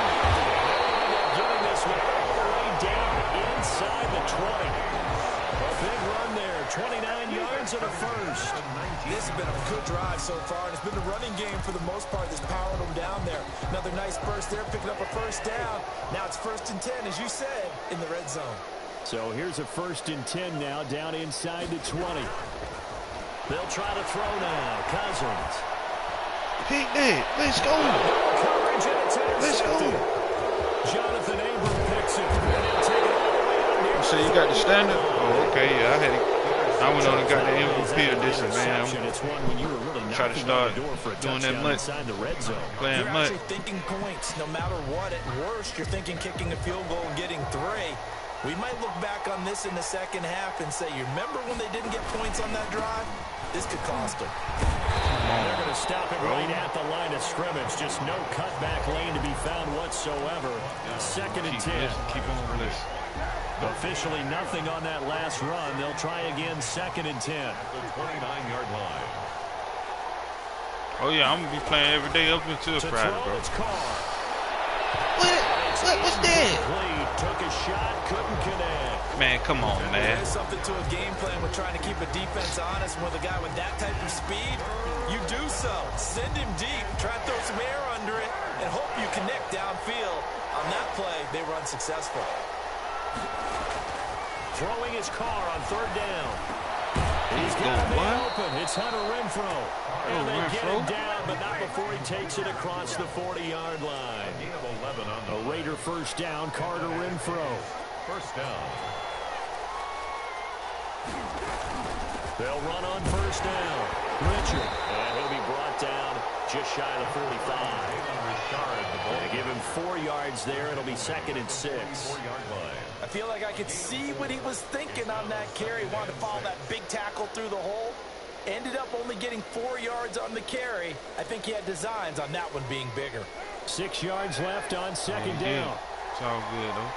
Getting this one all the way down inside the 20. A big run there, 29 yards and a first. This has been a good drive so far, and it's been the running game for the most part that's powered them down there. Another nice burst there, picking up a first down. Now it's 1st and 10, as you said, in the red zone. So here's a 1st and 10 now, down inside the 20. They'll try to throw now. Cousins. Pick that. Let's go. Coverage, and it's Let's go. Jonathan Abram picks it. And he'll take it all the way out near. So you got the standard? Oh, okay. Yeah, I went on and got the MVP of this one, man. It's one when you were really Try to start doing that much. Inside the red zone. Playing You're much. actually thinking points. No matter what, at worst, you're thinking kicking a field goal and getting 3. We might look back on this in the second half and say, you remember when they didn't get points on that drive? This could cost them. They're going to stop it right at the line of scrimmage. Just no cutback lane to be found whatsoever. 2nd and 10. Keep on listening. Officially nothing on that last run. They'll try again 2nd and 10. The 29-yard line. Oh, yeah, I'm going to be playing every day up until Friday, bro. It's Carr. What's that? Took a shot, couldn't connect. Man, come on, man. There's something to a game plan with trying to keep a defense honest. With a guy with that type of speed, you do so. Send him deep, try to throw some air under it, and hope you connect downfield. On that play, they were unsuccessful. Throwing his Carr on 3rd down. He's got to be open. It's Hunter Renfro. And they get him down, but not before he takes it across the 40-yard line. Gain of 11 on the A Raider first down, Carter Renfro. first down. They'll run on first down. Richard. And he'll be brought down just shy of the 45. They give him 4 yards there. It'll be 2nd and 6. 4-yard line. I feel like I could see what he was thinking on that carry. Wanted to follow that big tackle through the hole. Ended up only getting 4 yards on the carry. I think he had designs on that one being bigger. 6 yards left on 2nd down. It's all good, though.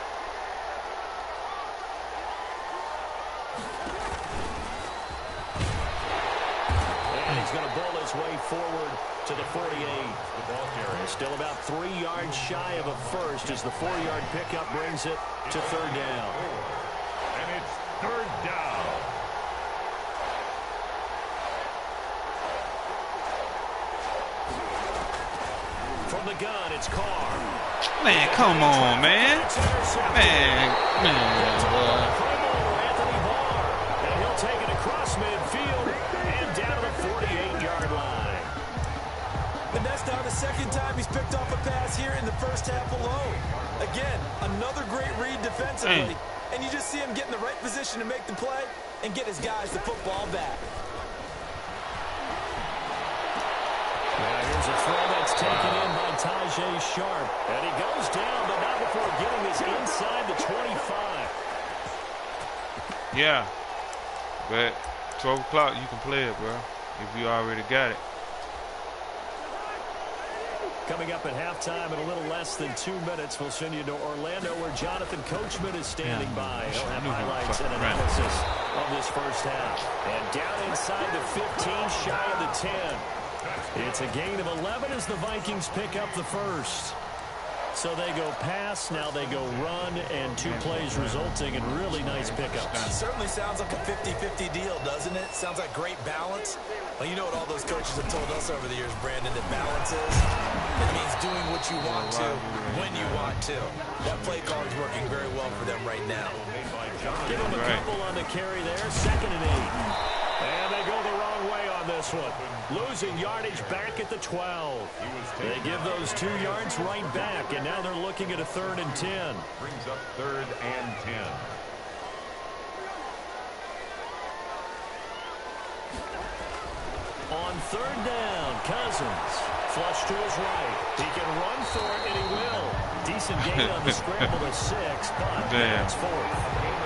And he's going to bowl his way forward to the 48. The ball carrier. Still about 3 yards shy of a first as the 4-yard pickup brings it to 3rd down. And it's 3rd down. From the gun, it's Carr. Man, come on, man. Man. Anthony Barr. And he'll take it across midfield and down to the 48-yard line. And that's now the 2nd time he's picked off a pass here in the first half alone. Again, another great read defensively. And you just see him get in the right position to make the play and get his guys the football back. Now here's a throw that's taken in by Tajay Sharp. And he goes down, but not before getting this inside the 25. Yeah. But 12 o'clock, you can play it, bro. If you already got it. Coming up at halftime in a little less than 2 minutes, we'll send you to Orlando where Jonathan Coachman is standing by. He'll have highlights and analysis of this first half. And down inside the 15, shy of the 10. It's a gain of 11 as the Vikings pick up the first. So they go pass, now they go run, and 2 plays resulting in really nice pickups. It certainly sounds like a 50-50 deal, doesn't it? Sounds like great balance. Well, you know what all those coaches have told us over the years, Brandon, that balance is? It means doing what you want to, when you want to. That play call is working very well for them right now. Give them a couple on the carry there, 2nd and 8. And they go the wrong way on this this one. Losing yardage back at the 12. They give those 2 yards right back, and now they're looking at a 3rd and 10. Brings up 3rd and 10. On 3rd down, Cousins. Flush to his right. He can run for it, and he will. Decent gain on the scramble to 6, but that's 4th.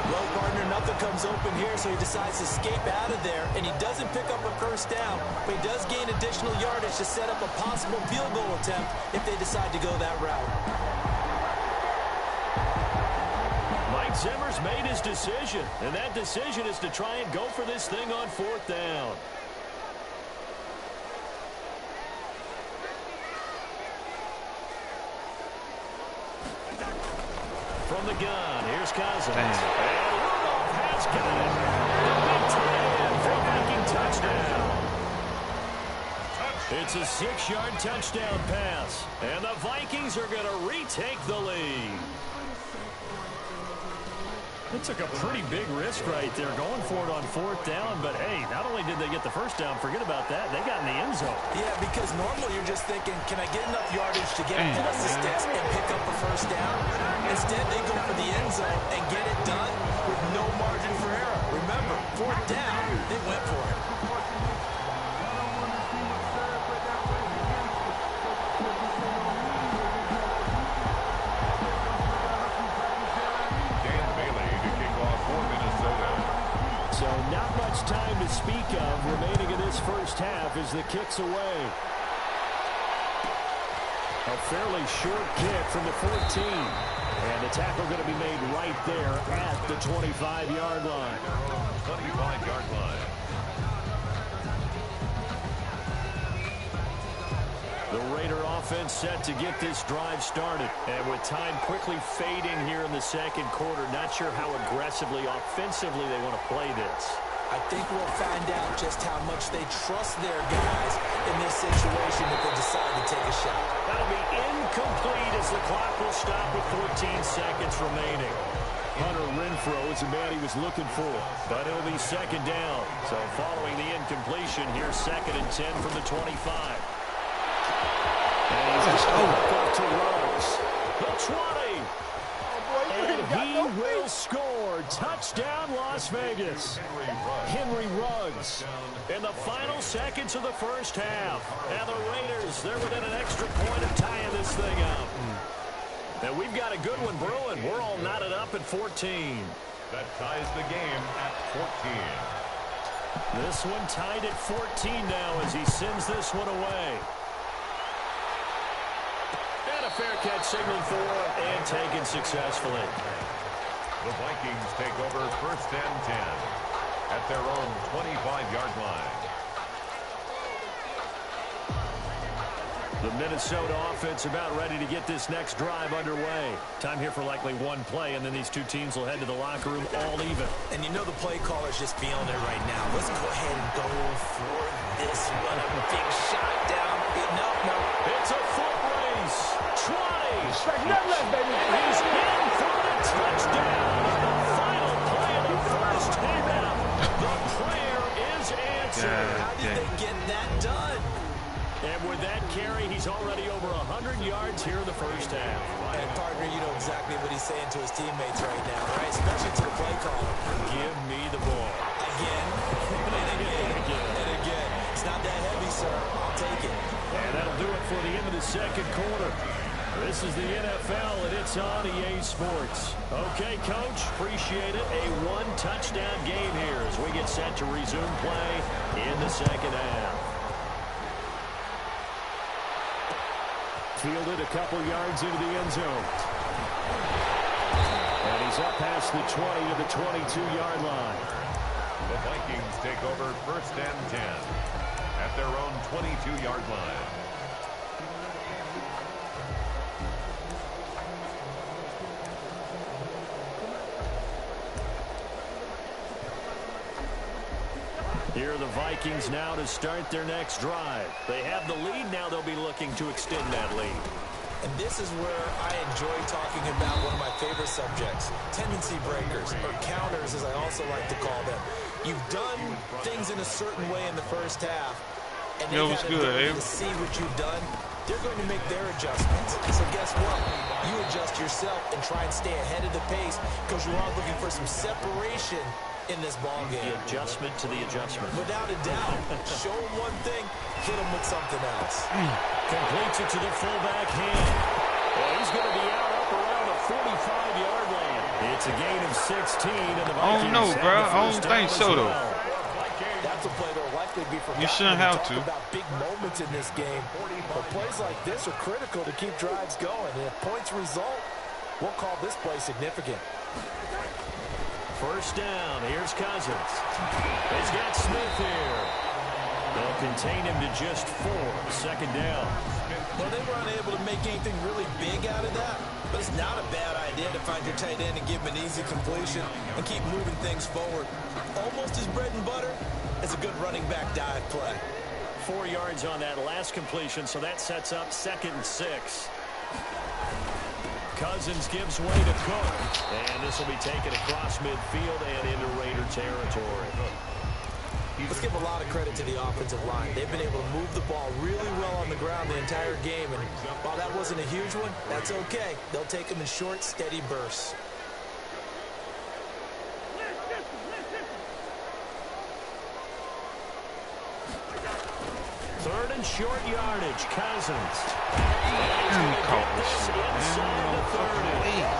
Well, partner, nothing comes open here, so he decides to escape out of there, and he doesn't pick up a 1st down, but he does gain additional yardage to set up a possible field goal attempt if they decide to go that route. Mike Zimmer's made his decision, and that decision is to try and go for this thing on 4th down. From the gun, here's Cousins. And Rudolph has got it. The Big 10 for a Viking touchdown. It's a 6-yard touchdown pass. And the Vikings are going to retake the lead. It took a pretty big risk right there going for it on 4th down. But, hey, not only did they get the 1st down, forget about that, they got in the end zone. Yeah, because normally you're just thinking, can I get enough yardage to get past the sticks and pick up a 1st down? Instead, they go for the end zone and get it done with no margin for error. Remember, 4th down, they went for it. Not much time to speak of remaining in this 1st half as the kick's away. A fairly short kick from the 14. And the tackle going to be made right there at the 25-yard line. 25-yard line. The Raider offense set to get this drive started. And with time quickly fading here in the 2nd quarter, not sure how aggressively, offensively they want to play this. I think we'll find out just how much they trust their guys in this situation if they decide to take a shot. That'll be incomplete as the clock will stop with 14 seconds remaining. Hunter Renfrow is the man he was looking for, but it'll be 2nd down. So following the incompletion, here's 2nd and 10 from the 25. And he's just up to Ruggs. The 20. And he will score. Touchdown, Las Vegas. Henry Ruggs. In the final seconds of the 1st half. And the Raiders, they're within an extra point of tying this thing up. And we've got a good one brewing. We're all knotted up at 14. That ties the game at 14. This one tied at 14 now as he sends this one away. And a fair catch signaled for and taken successfully. The Vikings take over 1st and 10 at their own 25-yard line. The Minnesota offense about ready to get this next drive underway. Time here for likely one play, and then these two teams will head to the locker room all even. And you know the play caller's just feeling it right now. Let's go ahead and go for this one. A big shot down. No. It's a foot race. 20. He's in for the touchdown. The final play of the 1st half. The prayer is answered. How did they get that done? And with that carry, he's already over 100 yards here in the 1st half. And partner, you know exactly what he's saying to his teammates right now, right? Especially to the play caller. Give me the ball. Again, and again. It's not that heavy, sir. I'll take it. And that'll do it for the end of the 2nd quarter. This is the NFL, and it's on EA Sports. Okay, Coach, appreciate it. A one-touchdown game here as we get set to resume play in the 2nd half. Fielded a couple yards into the end zone. And he's up past the 20 to the 22-yard line. The Vikings take over 1st and 10 at their own 22-yard line. Here are the Vikings now to start their next drive. They have the lead. Now they'll be looking to extend that lead. And this is where I enjoy talking about one of my favorite subjects, tendency breakers, or counters as I also like to call them. You've done things in a certain way in the first half, and Yeah, it was good, Abe. to see what you've done. They're going to make their adjustments. So guess what? You adjust yourself and try and stay ahead of the pace because you're all looking for some separation in this ball game. The adjustment to the adjustment. Without a doubt. Show them one thing, hit them with something else. Completes it to the fullback hand. Well, he's going to be out up around the 45-yard line. It's a gain of 16. And the Vikings know, bro. I don't think so, though. That's a play that'll likely be forgotten. You shouldn't have to. About big moments in this game. But plays like this are critical to keep drives going. And if points result, we'll call this play significant. First down. Here's Cousins. He's got Smith here. They'll contain him to just 4. Second down. Well, they were unable to make anything really big out of that. But it's not a bad idea to find your tight end and give him an easy completion and keep moving things forward. Almost his bread and butter is a good running back dive play. 4 yards on that last completion, so that sets up 2nd and 6. Cousins gives way to Cook. And this will be taken across midfield and into Raider territory. Let's give a lot of credit to the offensive line. They've been able to move the ball really well on the ground the entire game. And while that wasn't a huge one, that's okay. They'll take them in short, steady bursts. Third and short yardage. Cousins.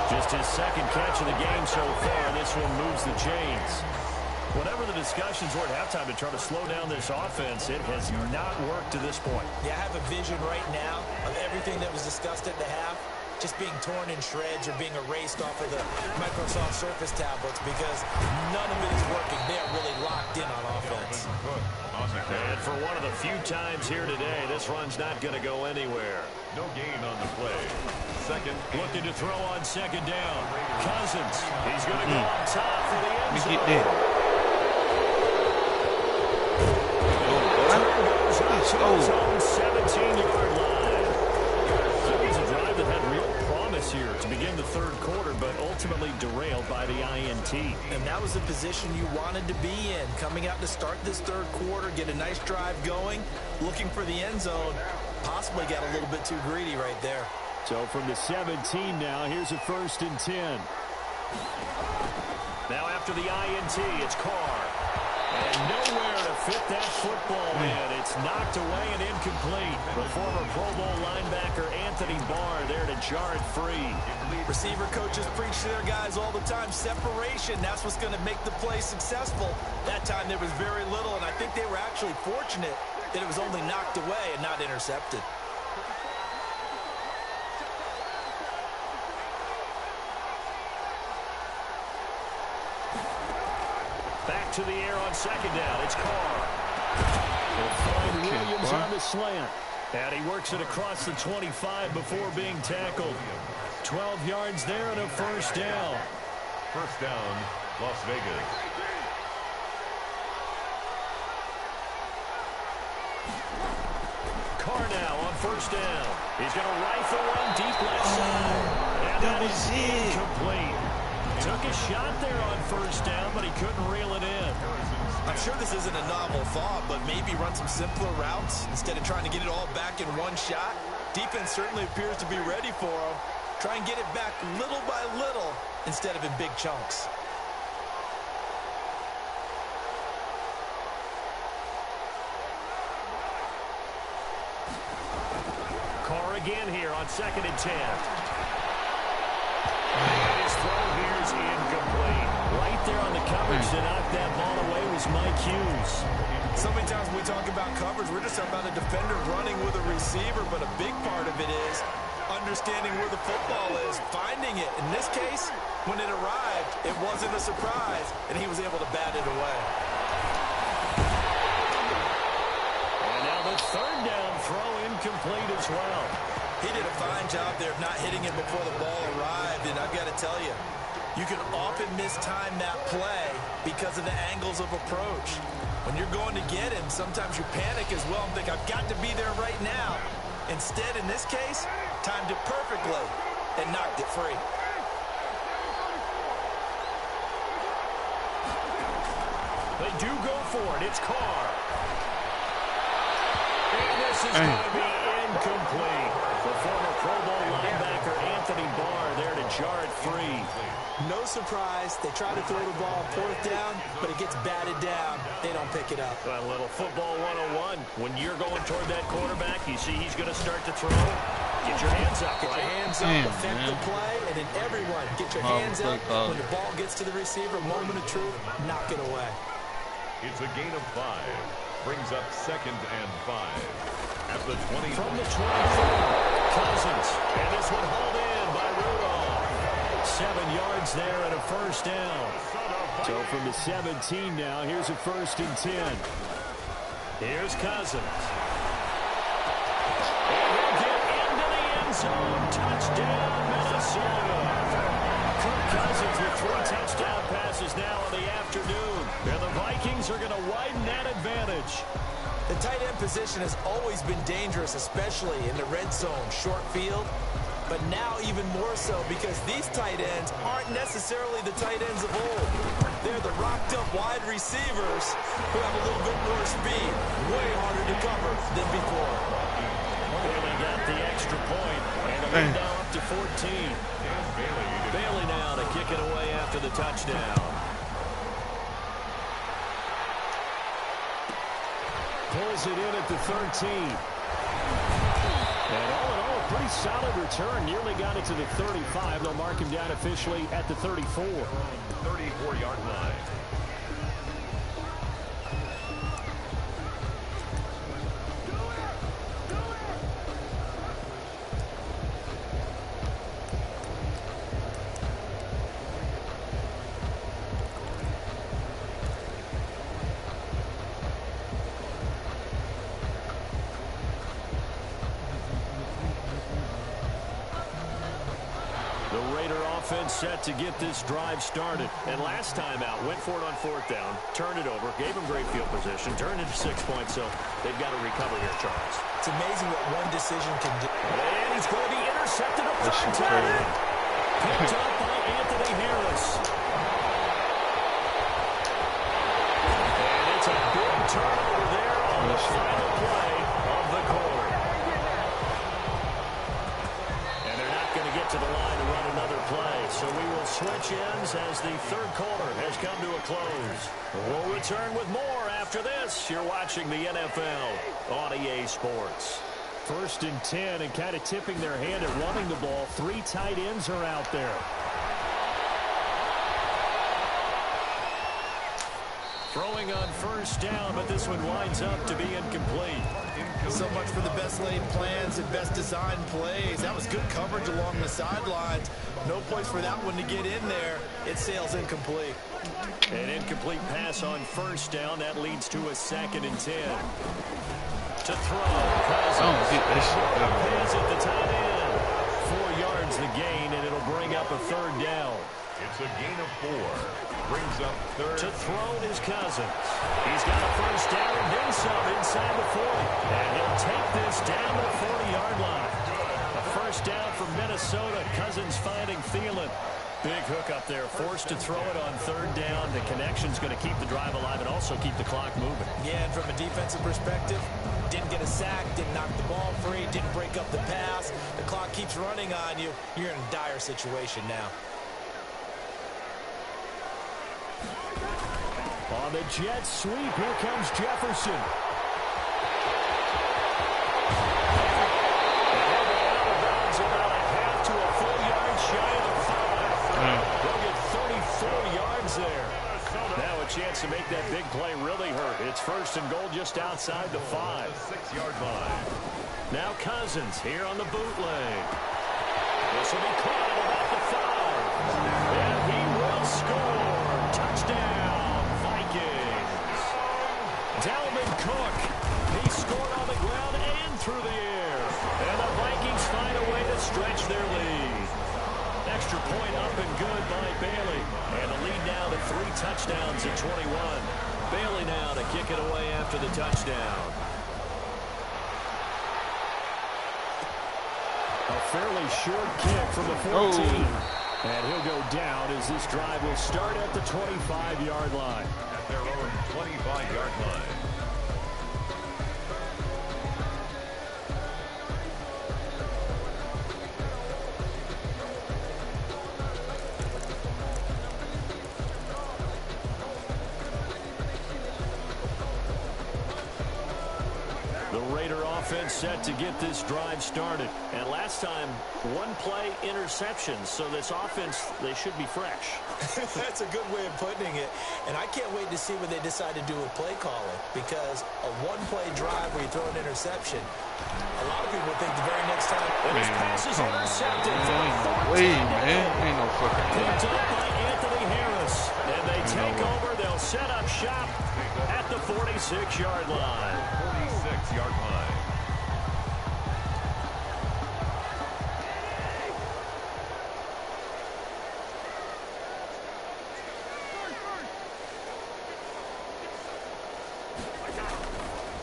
Just his second catch of the game so far. This one moves the chains. Whatever the discussions were at halftime to try to slow down this offense, it has not worked to this point. Yeah, I have a vision right now of everything that was discussed at the half just being torn in shreds or being erased off of the Microsoft Surface tablets because none of it is working. They are really locked in on offense. And for one of the few times here today, this run's not going to go anywhere. No gain on the play. Second. Looking to throw on second down. Cousins. He's going to go on top for the end zone. Get there. Goes on 17-yard line. It was a drive that had real promise here to begin the third quarter, but ultimately derailed by the INT. And that was the position you wanted to be in. Coming out to start this third quarter, get a nice drive going, looking for the end zone. Possibly got a little bit too greedy right there. So from the 17 now, here's a 1st and 10. Now after the INT, it's Carr. And nowhere to fit that football in. It's knocked away and incomplete. The former Pro Bowl linebacker Anthony Barr there to jar it free. Receiver coaches preach to their guys all the time. Separation, that's what's going to make the play successful. That time there was very little, and I think they were actually fortunate that it was only knocked away and not intercepted. Back to the air on second down. It's Carr. He'll find Williams on the slant. And he works it across the 25 before being tackled. 12 yards there and a first down. First down, Las Vegas. Carr now on first down. He's going to rifle one deep left side. And that is incomplete. Took a shot there on first down, but he couldn't reel it in. I'm sure this isn't a novel thought, but maybe run some simpler routes instead of trying to get it all back in one shot. Defense certainly appears to be ready for him. Try and get it back little by little instead of in big chunks. Carr again here on 2nd and 10. And his throw here is incomplete. Right there on the coverage to knock that ball away was Mike Hughes. So many times when we talk about coverage, we're just talking about a defender running with a receiver, but a big part of it is understanding where the football is, finding it. In this case, when it arrived, it wasn't a surprise, and he was able to bat it away. And now the third down throw incomplete as well. He did a fine job there of not hitting it before the ball arrived, and I've got to tell you, you can often mistime that play because of the angles of approach. When you're going to get him, sometimes you panic as well and think, I've got to be there right now. Instead, in this case, timed it perfectly and knocked it free. They do go for it. It's Carr. And this is going to be incomplete. The former Pro Bowl linebacker Anthony Barr there to jar it free. No surprise. They try to throw the ball 4th down, but it gets batted down. They don't pick it up. A little football 101. When you're going toward that quarterback, you see he's going to start to throw. Get your hands up, Get right? your hands up, affect the play, and then everyone get your hands up. When the ball gets to the receiver, moment of truth, knock it away. It's a gain of 5. Brings up 2nd and 5. At the 20. From the 24, Cousins. And this one hauled in by Rudolph. 7 yards there and a first down. So from the 17 now, here's a 1st and 10. Here's Cousins. And he'll get into the end zone. Touchdown, Minnesota. Kirk Cousins with 3 touchdown passes now in the afternoon. And the Vikings are going to widen that advantage. The tight end position has always been dangerous, especially in the red zone, short field. But now even more so because these tight ends aren't necessarily the tight ends of old. They're the rocked-up wide receivers who have a little bit more speed, way harder to cover than before. Well, they got the extra point, and they're now up to 14. Bailey now to kick it away after the touchdown. Pulls it in at the 13. And all in all, a pretty solid return. Nearly got it to the 35. They'll mark him down officially at the 34. 34-yard line. Set to get this drive started. And last time out, went for it on 4th down, turned it over, gave them great field position, turned it to 6 points, so they've got to recover here, Charles. It's amazing what one decision can do. And he's going to be intercepted a 3rd time. Picked up by Anthony Harris. And it's a big turnover there on the final play of the quarter. And they're not going to get to the line to run another play. So we will switch ends as the 3rd quarter has come to a close. We'll return with more after this. You're watching the NFL on EA Sports. 1st and 10, and kind of tipping their hand at running the ball. 3 tight ends are out there. Throwing on 1st down, but this one winds up to be incomplete. So much for the best laid plans and best designed plays. That was good coverage along the sidelines. No place for that one to get in there. It sails incomplete. An incomplete pass on 1st down. That leads to a 2nd and 10. To throw. Pass at the tight end. 4 yards the gain, and it'll bring up a 3rd down. It's a gain of 4. Brings up 3rd. To throw is Cousins. He's got a 1st down and then some inside the 40. And he'll take this down to the 40-yard line. A 1st down for Minnesota. Cousins finding Thielen. Big hook up there. Forced to throw it on 3rd down. The connection's going to keep the drive alive and also keep the clock moving. Yeah, and from a defensive perspective, didn't get a sack, didn't knock the ball free, didn't break up the pass. The clock keeps running on you. You're in a dire situation now. On the jet sweep, here comes Jefferson. And out of bounds about a half to a full yard shy of the 5. They'll get 34 yards there. Now a chance to make that big play really hurt. It's 1st and goal just outside the 5. 6-yard line. Now Cousins here on the bootleg. This will be caught at about the 5. And he will score. Touchdown. Dalvin Cook, he scored on the ground and through the air. And the Vikings find a way to stretch their lead. Extra point up and good by Bailey. And the lead now to 3 touchdowns at 21. Bailey now to kick it away after the touchdown. A fairly short kick from the 14. And he'll go down as this drive will start at the 25-yard line. at their own 25-yard line. The Raider offense set to get this drive started. And last time, one play interception. So this offense, they should be fresh. That's a good way of putting it. And I can't wait to see when they decide to do a play calling. Because a one-play drive where you throw an interception, a lot of people think the very next time. And his pass is intercepted. Wait, man. Ain't no fucking way. Picked up by Anthony Harris. And they take over. They'll set up shop at the 46-yard line. 46-yard line.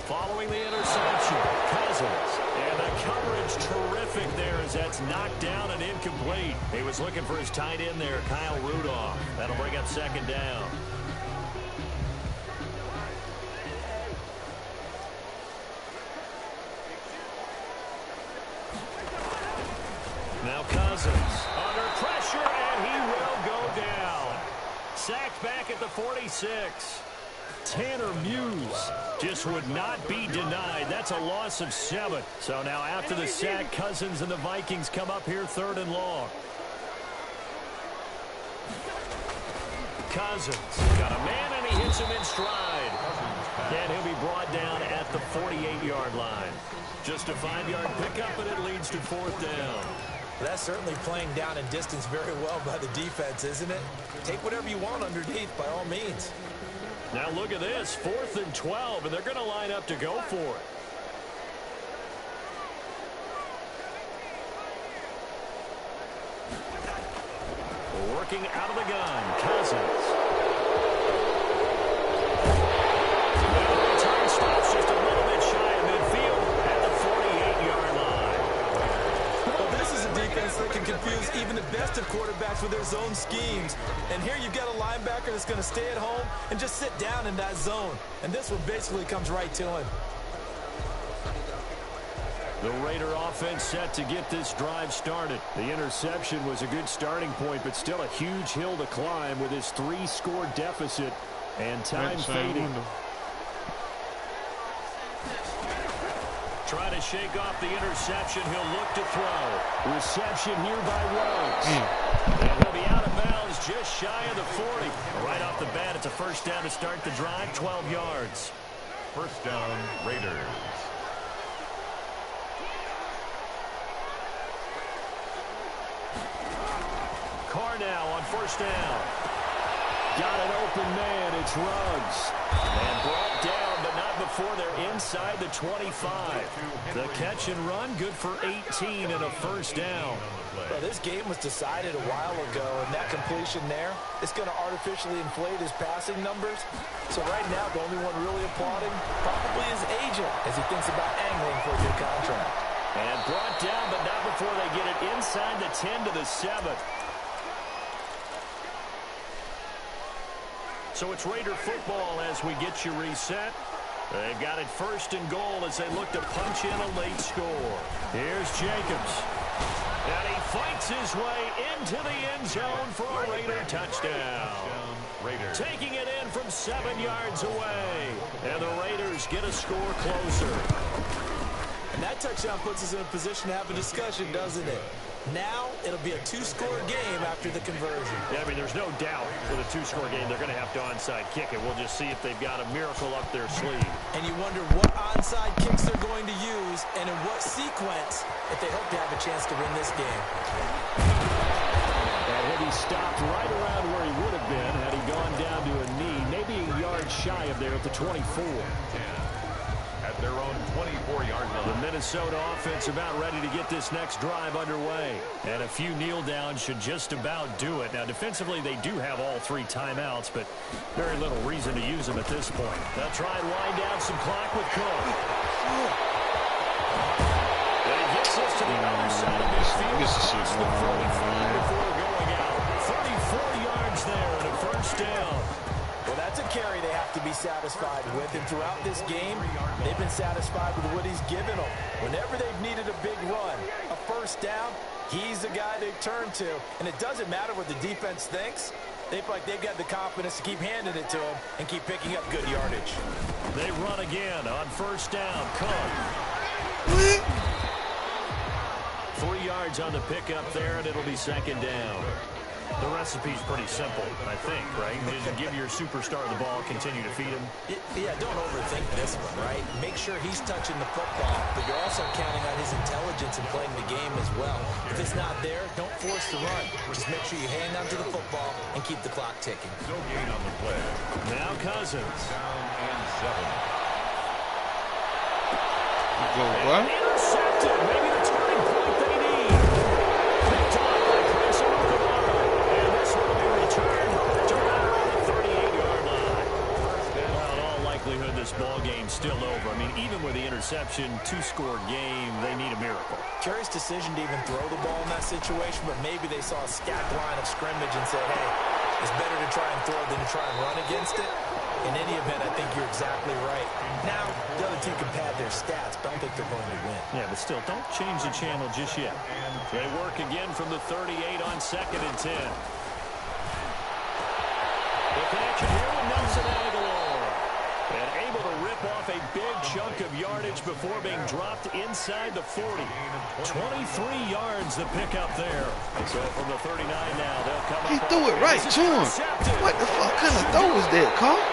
Following the interception, Cousins. And the coverage terrific there as that's knocked down and incomplete. He was looking for his tight end there, Kyle Rudolph. That'll bring up second down. Now Cousins under pressure, and he will go down. Sacked back at the 46. Tanner Muse just would not be denied. That's a loss of 7. So now after the sack, Cousins and the Vikings come up here 3rd and long. Cousins got a man, and he hits him in stride. And he'll be brought down at the 48-yard line. Just a 5-yard pickup, and it leads to 4th down. That's certainly playing down and distance very well by the defense, isn't it? Take whatever you want underneath by all means. Now look at this, 4th and 12, and they're going to line up to go for it. Working out of the gun, Cousins. And the return stops just a little bit shy of midfield at the 48-yard line. Well, this is a defense that can confuse even the best of quarterbacks with their zone schemes. And here you've got a linebacker that's going to stay at home and just sit down in that zone. And this one basically comes right to him. The Raider offense set to get this drive started. The interception was a good starting point, but still a huge hill to climb with his 3-score deficit and time fading. Trying to shake off the interception. He'll look to throw. Reception here by Rhodes. And he'll be out of bounds just shy of the 40. Right off the bat, it's a first down to start the drive, 12 yards. First down, Raiders. Carr now on first down. Got an open man. It's Ruggs. And brought down, but not before they're inside the 25. The catch and run, good for 18 and a first down. Well, this game was decided a while ago, and that completion there is going to artificially inflate his passing numbers. So right now, the only one really applauding probably his agent as he thinks about angling for a new contract. And brought down, but not before they get it inside the 10 to the 7. So it's Raider football as we get you reset. They've got it 1st and goal as they look to punch in a late score. Here's Jacobs. And he fights his way into the end zone for a Raider touchdown. Taking it in from 7 yards away. And the Raiders get a score closer. And that touchdown puts us in a position to have a discussion, doesn't it? Now it'll be a 2-score game after the conversion. Yeah, I mean, there's no doubt with a 2-score game they're going to have to onside kick it. We'll just see if they've got a miracle up their sleeve. And you wonder what onside kicks they're going to use and in what sequence if they hope to have a chance to win this game. And he'll be stopped right around where he would have been had he gone down to a knee, maybe a yard shy of there at the 24. At their own 24-yard line. The Minnesota offense about ready to get this next drive underway. And a few kneel downs should just about do it. Now, defensively, they do have all 3 timeouts, but very little reason to use them at this point. They'll try and wind down some clock with Cook. And he gets this to the other side of his field. It's the 45 before going out. 34 yards there and a first down. Well, that's a carry they have to be satisfied with, and throughout this game, they've been satisfied with what he's given them. Whenever they've needed a big run, a first down, he's the guy they turn to. And it doesn't matter what the defense thinks. They feel like they've got the confidence to keep handing it to him and keep picking up good yardage. They run again on first down. Cook. 3 yards on the pickup there, and it'll be second down. The recipe's pretty simple, I think, right? Just give your superstar the ball, continue to feed him. Yeah, don't overthink this one, right? Make sure he's touching the football, but you're also counting on his intelligence in playing the game as well. If it's not there, don't force the run. Just make sure you hang on to the football and keep the clock ticking. No gain on the play. Now Cousins. Down and 7. Go what? Intercepted. Maybe the turning point they need. Picked off by Chris Okamara. And this will be returned to right around the 38-yard line. Well, in all likelihood, this ball game's still over. I mean, even with the interception, 2-score game, they need a miracle. Curious decision to even throw the ball in that situation, but maybe they saw a stacked line of scrimmage and said, hey, it's better to try and throw than to try and run against it. In any event, I think you're exactly right. Now, the other team can pad their stats, but I don't think they're going to win. Yeah, but still, don't change the channel just yet. They work again from the 38 on 2nd and 10. The connection here with Nelson Aguilar. And able to rip off a big chunk of yardage before being dropped inside the 40. 23 yards the pickup there. So from the 39 now, they'll come He up. threw it right to him. What the fuck kind of throw was that, Carl?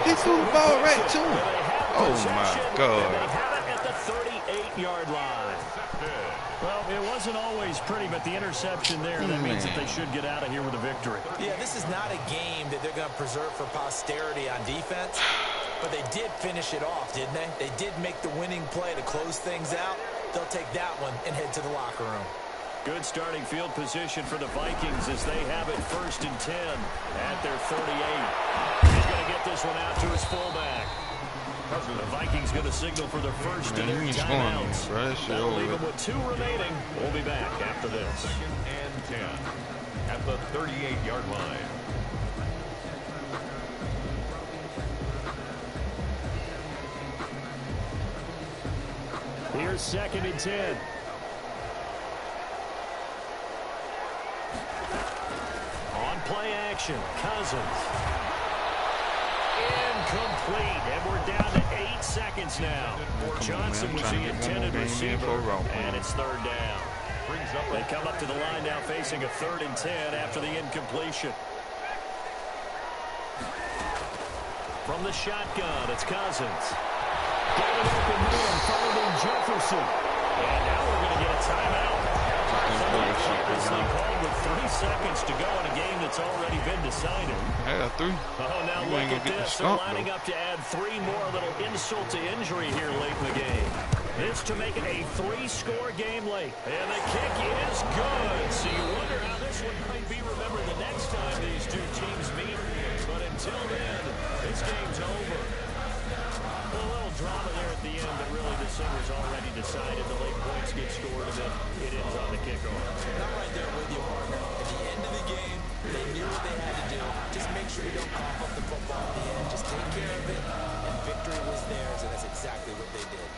He threw the ball right to him. Oh my God. They have it at the 38-yard line. Well, it wasn't always pretty, but the interception there, that means that they should get out of here with a victory. Yeah, this is not a game that they're going to preserve for posterity on defense, but they did finish it off, didn't they? They did make the winning play to close things out. They'll take that one and head to the locker room. Good starting field position for the Vikings as they have it 1st and 10 at their 38. He's going to get this one out to his fullback. The Vikings going to signal for the first of their timeouts. That'll leave them with 2 remaining. We'll be back after this. 2nd and 10 at the 38-yard line. Here's 2nd and 10. On play action, Cousins. Incomplete, and we're down to 8 seconds now. Johnson was the intended receiver, and it's 3rd down. They come up to the line now facing a 3rd and 10 after the incompletion. From the shotgun, it's Cousins. Got an open man, finding Jefferson. And now we're going to get a timeout. Obviously called with 3 seconds to go in a game that's already been decided. Yeah, 3. Oh, now look at this. They're lining up to add 3 more, a little insult to injury here late in the game. This to make it a 3-score game late. And the kick is good. So you wonder how this one might be remembered the next time these 2 teams meet. But until then, this game's over. A little drama there at the end, but really this thing was already decided. The late points get scored, and then it ends on the kickoff. I'm right there with you, partner. At the end of the game, they knew what they had to do. Just make sure you don't cough up the football at the end. Just take care of it, and victory was theirs, and that's exactly what they did.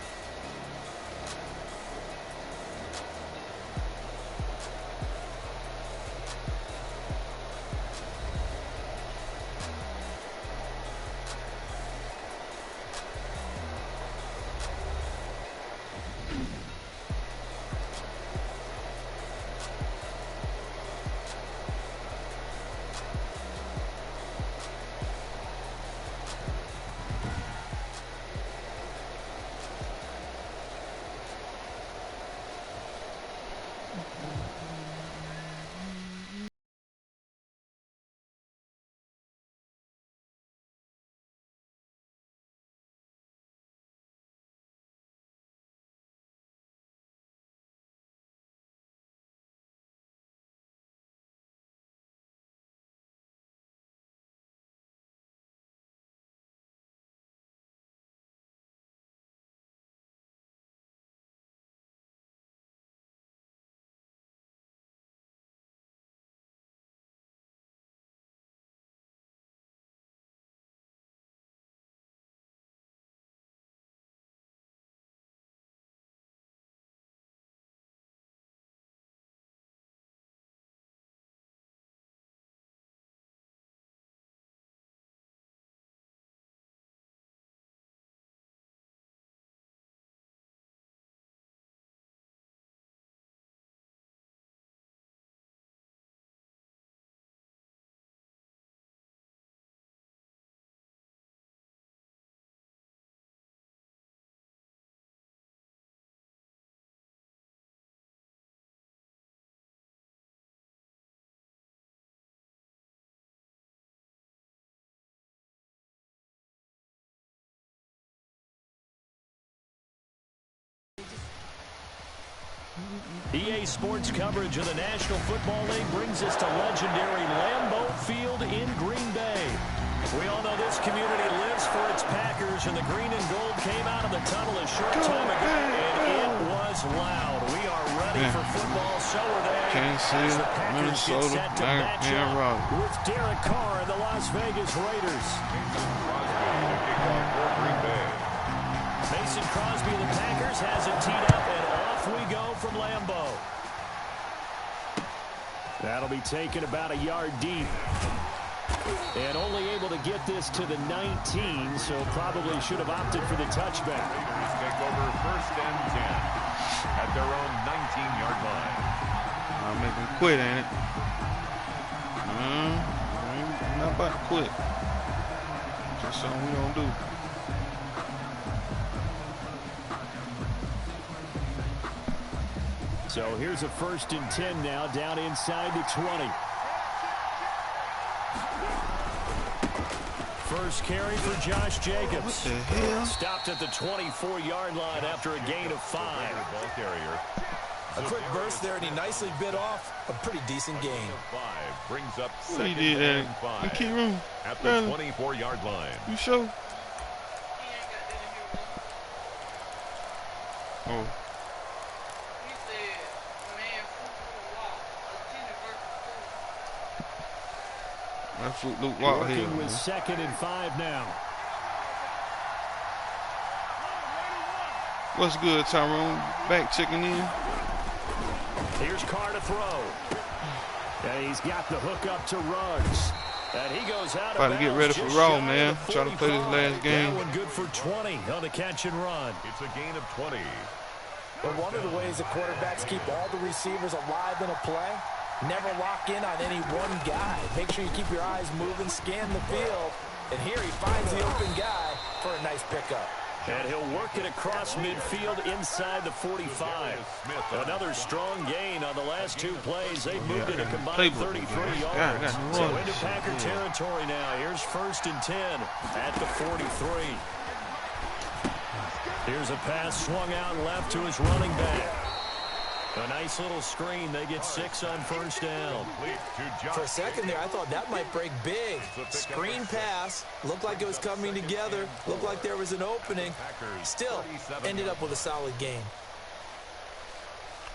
EA Sports coverage of the National Football League brings us to legendary Lambeau Field in Green Bay. We all know this community lives for its Packers, and the green and gold came out of the tunnel a short time ago, and it was loud. We are ready for football, so are they. Kansas City, Minnesota, with Derek Carr and the Las Vegas Raiders. Mason Crosby of the Packers has it teed up, and off we go from Lambeau. That'll be taken about a yard deep. And only able to get this to the 19, so probably should have opted for the touchback. Raiders take over 1st and 10 at their own 19-yard line. I'll make him quit, ain't it? I'm not about to quit. Just something we don't do. So here's a 1st and 10 now, down inside the 20. First carry for Josh Jacobs. What the hell? Stopped at the 24-yard line after a gain of 5. Ball carrier. A quick burst there, and he nicely bit off a pretty decent gain. 5 brings up What he 2nd did and at 5 the key room? at the 24-yard line. You sure? Oh. That's what Luke Walker here. Working with 2nd and 5 now. What's good, Tyrone? Back checking in. Here's Carr to throw. And he's got the hook up to Ruggs. And he goes out About to get ready for Raw, man. Try to play this last game. That one good for 20 on the catch and run. It's a gain of 20. But one of the ways that quarterbacks keep all the receivers alive in a play, never lock in on any one guy. Make sure you keep your eyes moving, scan the field. And here he finds the open guy for a nice pickup. And he'll work it across midfield inside the 45. Another strong gain on the last 2 plays. They've moved it a combined 33 yards. So into Packer territory now. Here's 1st and 10 at the 43. Here's a pass swung out left to his running back. A nice little screen. They get 6 on 1st down. For a second there, I thought that might break big. Screen pass. Looked like it was coming together. Looked like there was an opening. Still, ended up with a solid game.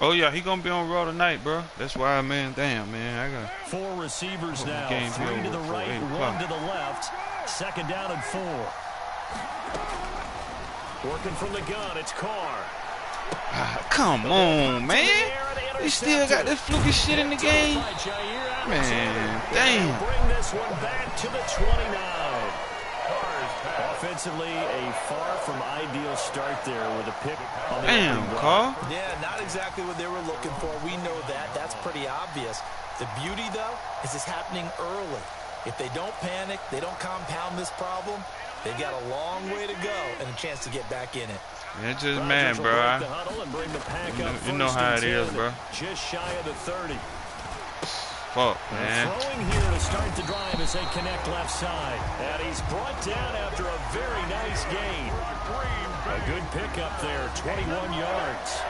Oh, yeah, he going to be on Raw tonight, bro. That's why, man, damn, man. I got 4 receivers now. game 3 to the right, 1 to the left. 2nd down and 4. Working from the gun, it's Carr. Come on, man. They still got this fluky shit in the game. Man, damn. Bring this one back to the 29. Offensively, a far from ideal start there with a pick on the damn, Carl. Yeah, not exactly what they were looking for. We know that. That's pretty obvious. The beauty, though, is it's happening early. If they don't panic, they don't compound this problem, they've got a long way to go and a chance to get back in it. It's just mad, bro. You know how it is, bro. Just shy of the 30. Fuck, man. Throwing here to start the drive as they connect left side. And he's brought down after a very nice gain. A good pickup there, 21 yards.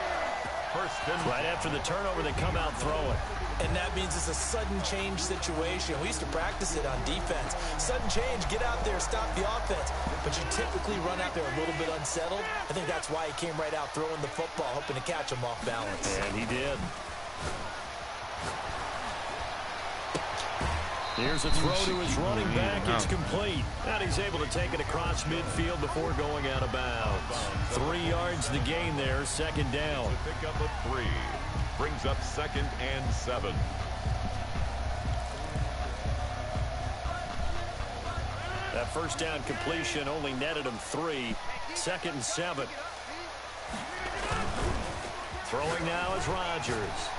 Right after the turnover, they come out throwing. And that means it's a sudden change situation. We used to practice it on defense. Sudden change, get out there, stop the offense. But you typically run out there a little bit unsettled. I think that's why he came right out throwing the football, hoping to catch him off balance. And he did. Here's a throw to his running back. It's complete. And he's able to take it across midfield before going out of bounds. 3 yards the gain there, 2nd down. The pickup of 3 brings up 2nd and 7. That 1st down completion only netted him 3. 2nd and 7. Throwing now is Rodgers.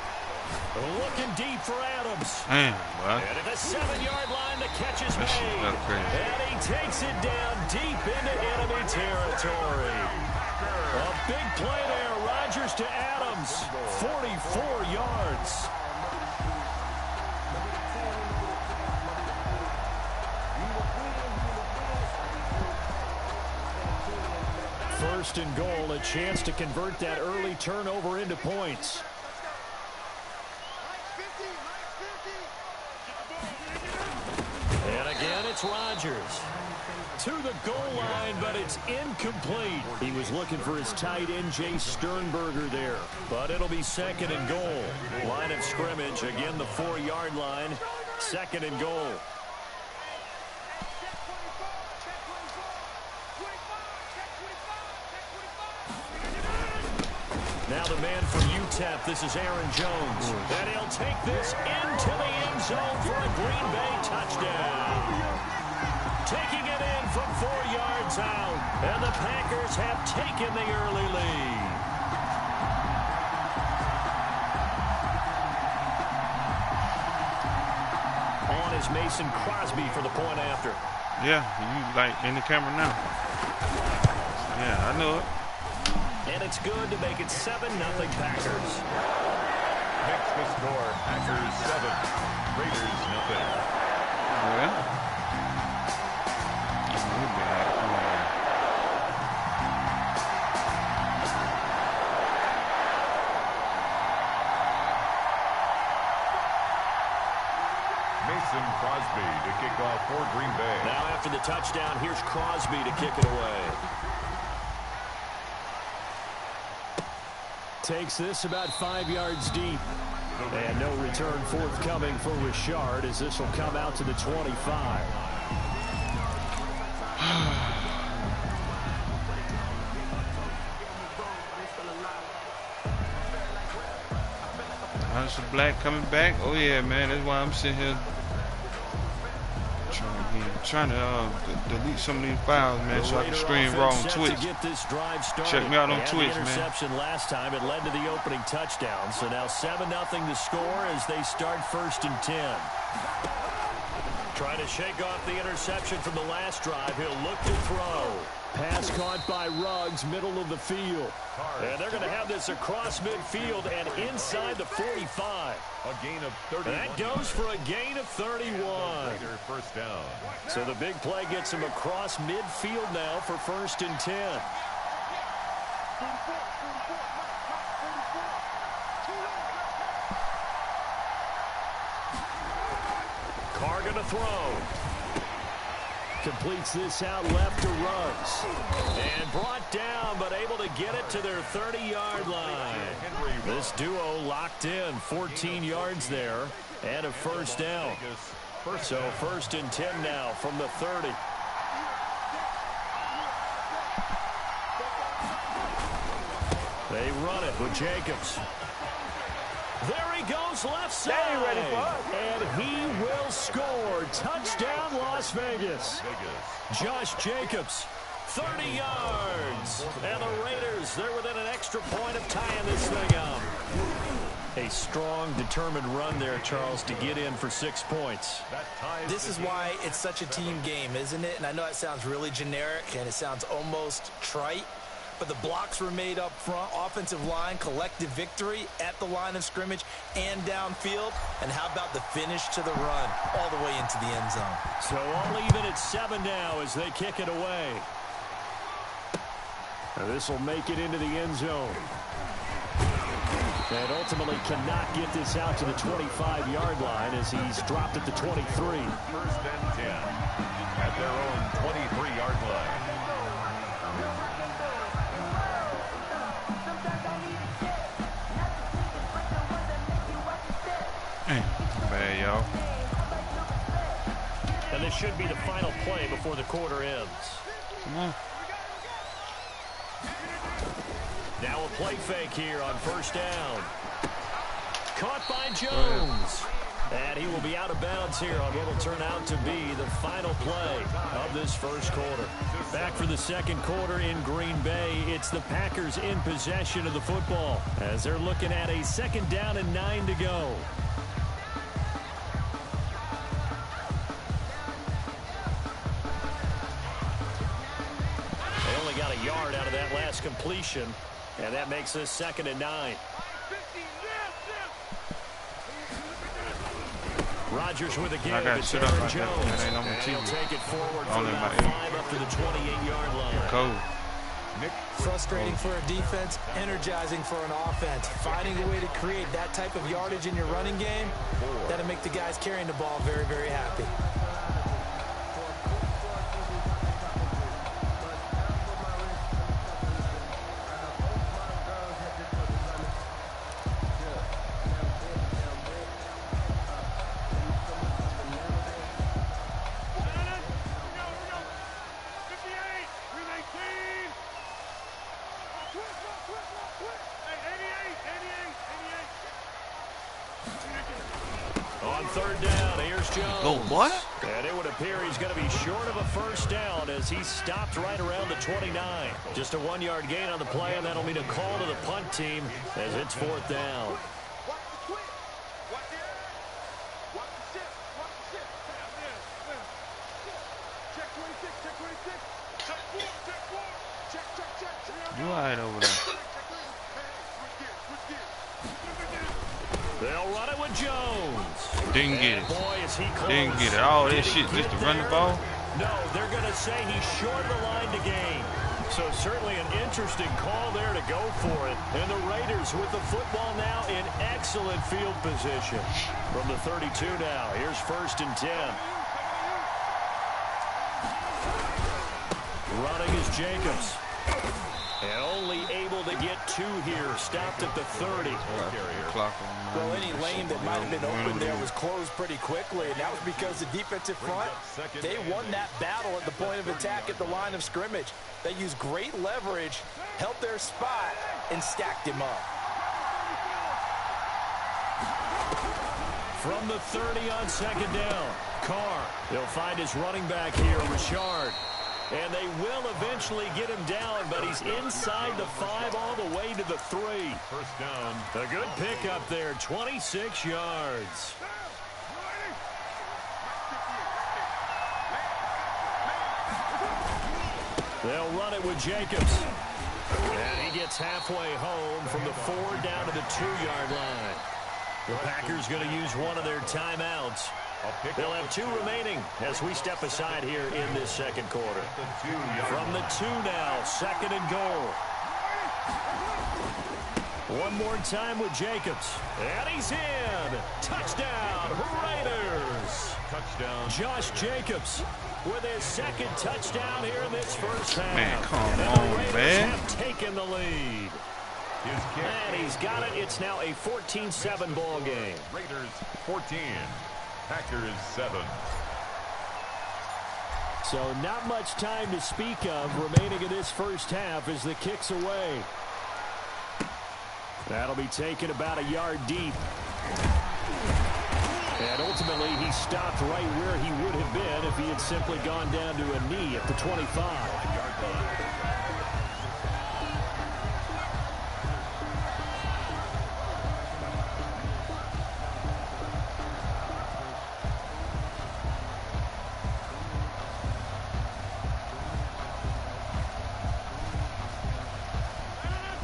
Looking deep for Adams. Damn, boy. And at the 7-yard line, the catch is made. And he takes it down deep into enemy territory. A big play there. Rodgers to Adams. 44 yards. First and goal, a chance to convert that early turnover into points. is. To the goal line, but it's incomplete. He was looking for his tight end, Jay Sternberger there. But it'll be 2nd and goal. Line of scrimmage, again the 4-yard line. 2nd and goal. Now the man from UTEP, this is Aaron Jones. And he'll take this into the end zone for a Green Bay touchdown. Taking it in from 4 yards out. And the Packers have taken the early lead. On is Mason Crosby for the point after. Yeah, you like in the camera now. Yeah, I know it. And it's good to make it 7-0 Packers. Next to score, Packers 7, Raiders nothing. Yeah. Mason Crosby to kick off for Green Bay. Now after the touchdown, here's Crosby to kick it away. Takes this about 5 yards deep. And no return forthcoming for Richard as this will come out to the 25. Mr. Black coming back. Oh yeah, man. That's why I'm sitting here trying to delete some of these files, man, so I can stream raw on Twitch. Check me out on Twitch, man. Interception last time. It led to the opening touchdown. So now 7-0 the score as they start 1st and 10. Trying to shake off the interception from the last drive. He'll look to throw. Pass caught by Ruggs, middle of the field. And they're going to have this across midfield and inside the 45. A gain of 31. That goes for a gain of 31. First down. So the big play gets him across midfield now for 1st and 10. Carr going to throw. Completes this out left to Ruggs. And brought down, but able to get it to their 30-yard line. This duo locked in, 14 yards there, and a first down. So 1st and 10 now from the 30. They run it with Jacobs. There he goes left side. Ready for and he will score. Touchdown, Las Vegas. Josh Jacobs, 30 yards. And the Raiders, they're within an extra point of tying this thing up. A strong, determined run there, Charles, to get in for 6 points. This is why it's such a team game, isn't it? And I know it sounds really generic and it sounds almost trite. But the blocks were made up front, offensive line, collective victory at the line of scrimmage and downfield. And how about the finish to the run all the way into the end zone? So all even at 7 now as they kick it away. And this will make it into the end zone. And ultimately cannot get this out to the 25-yard line as he's dropped at the 23. 1st and 10 at their own 23-yard line. Bad, y'all. And this should be the final play before the quarter ends. Come on. Now a play fake here on 1st down. Caught by Jones. And he will be out of bounds here on what will turn out to be the final play of this 1st quarter. Back for the 2nd quarter in Green Bay. It's the Packers in possession of the football as they're looking at a 2nd down and 9 to go. They only got a yard out of that last completion, and that makes this 2nd and 9. Rodgers with a give. It's Aaron Jones. And he'll take it forward for about 5 up to the 28-yard line. Cool. Frustrating for a defense, energizing for an offense. Finding a way to create that type of yardage in your running game, that'll make the guys carrying the ball very, very happy. third down. Here's Jones. Go what? And it would appear he's going to be short of a first down as he stopped right around the 29. Just a 1-yard gain on the play, and that'll mean a call to the punt team as it's fourth down. You all right over there? They'll run it with Jones. Didn't get it. Boy, is he close. Didn't get it. All this shit just to run the ball? No, they're going to say he's short of the line to gain. So certainly an interesting call there to go for it. And the Raiders with the football now in excellent field position. From the 32 now, here's 1st and 10. Running is Jacobs. And only able to get 2 here. Stopped at the 30. Well, any lane that might have been open there was closed pretty quickly, and that was because the defensive front, they won that battle at the point of attack at the line of scrimmage. They used great leverage, held their spot, and stacked him up. From the 30 on 2nd down, Carr. He'll find his running back here, Richard. And they will eventually get him down, but he's inside the 5 all the way to the 3. First down. A good pickup there, 26 yards. They'll run it with Jacobs. And he gets halfway home from the 4 down to the 2-yard line. The Packers going to use one of their timeouts. They'll have 2 remaining as we step aside here in this second quarter. From the 2 now, 2nd and goal. One more time with Jacobs. And he's in. Touchdown, Raiders. Touchdown. Josh Jacobs with his 2nd touchdown here in this first half. Man, come and on, the Raiders man. have taken the lead. And he's got it. It's now a 14-7 ball game. Raiders 14. Packers 7. So not much time to speak of remaining in this first half as the kick's away. That'll be taken about a yard deep. And ultimately he stopped right where he would have been if he had simply gone down to a knee at the 25-yard line.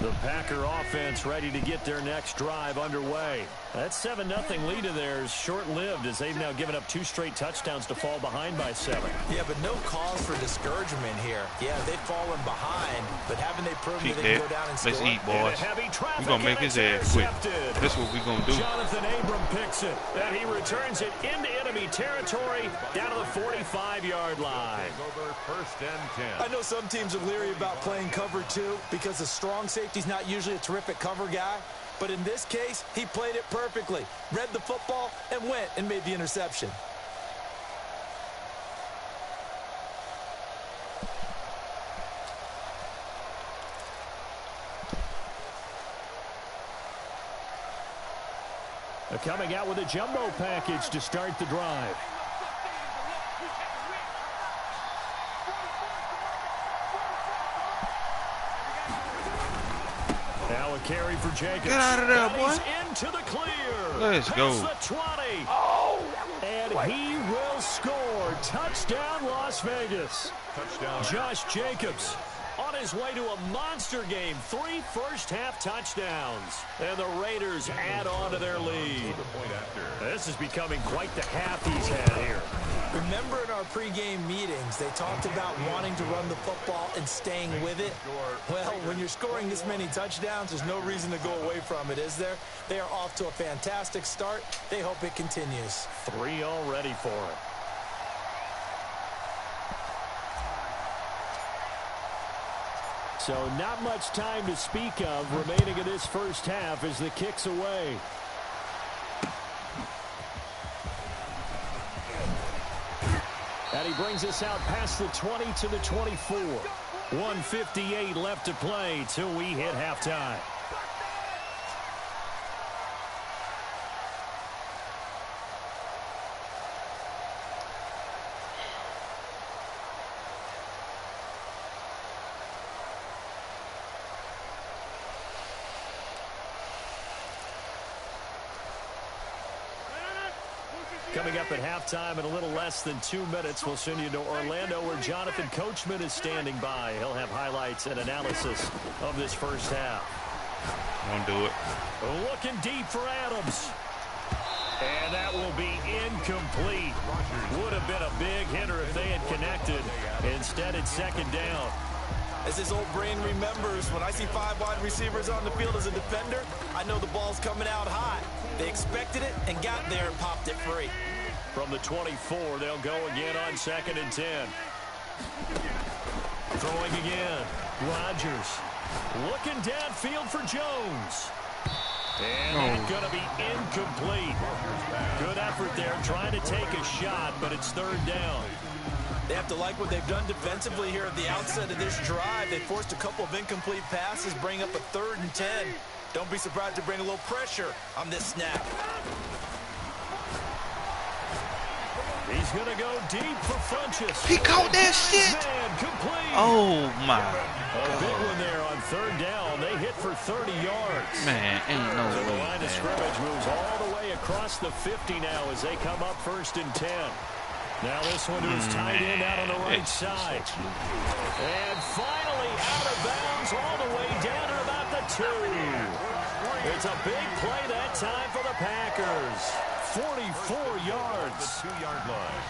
The Packer offense ready to get their next drive underway. That 7-0 lead of theirs short-lived as they've now given up 2 straight touchdowns to fall behind by 7. Yeah, but no cause for discouragement here. Yeah, they've fallen behind, but haven't they proven that they can go down and score? Let's eat, boys. We're going to make his ass quit. That's what we're going to do. Jonathan Abram picks it, and he returns it into enemy territory down to the 45-yard line. Over 1st and 10. I know some teams are leery about playing cover 2 because a strong safety's not usually a terrific cover guy. But in this case, he played it perfectly, read the football, and went and made the interception. Coming out with a jumbo package to start the drive. Now a carry for Jacobs. Get out of there, boy. He's into the clear. Let's go. Past the 20. And he will score. Touchdown, Las Vegas. Touchdown. Josh Jacobs on his way to a monster game. 3 first-half touchdowns. And the Raiders add on to their lead. This is becoming quite the half he's had here. Remember in our pregame meetings, they talked about wanting to run the football and staying with it? Well, when you're scoring this many touchdowns, there's no reason to go away from it, is there? They are off to a fantastic start. They hope it continues. 3 already for him. So not much time to speak of remaining in this first half as the kick's away. And he brings us out past the 20 to the 24. 1:58 left to play till we hit halftime. Coming up at halftime in a little less than 2 minutes, we'll send you to Orlando where Jonathan Coachman is standing by. He'll have highlights and analysis of this first half. Won't do it. Looking deep for Adams. And that will be incomplete. Would have been a big hitter if they had connected. Instead, it's second down. As his old brain remembers, when I see 5 wide receivers on the field as a defender, I know the ball's coming out hot. They expected it and got there and popped it free. From the 24, they'll go again on 2nd and 10. Throwing again. Rodgers looking downfield for Jones. And that's going to be incomplete. Good effort there trying to take a shot, but it's 3rd down. They have to like what they've done defensively here at the outset of this drive. They forced a couple of incomplete passes, bring up a 3rd and 10. Don't be surprised to bring a little pressure on this snap. He's going to go deep for Funchess. He caught that shit. Man, complete. Oh, my A big one there on 3rd down. They hit for 30 yards. Man, ain't no So the way, line of scrimmage moves all the way across the 50 now as they come up 1st and 10. Now this one is tight end out on the right side. And finally out of bounds all the way down to about the 2. It's a big play that time for the Packers. 44 yards. The 2-yard line.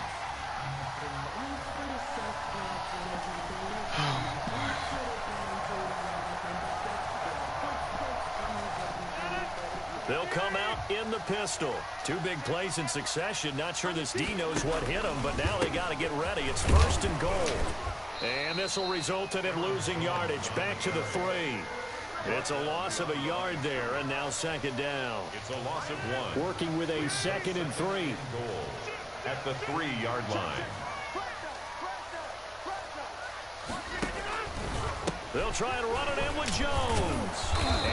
They'll come out in the pistol. 2 big plays in succession. Not sure this D knows what hit him, but now they got to get ready. It's 1st and goal. And this will result in him losing yardage. Back to the 3. It's a loss of a yard there, and now 2nd down. It's a loss of 1. Working with a 2nd and 3. Goal at the 3-yard line. They'll try and run it in with Jones.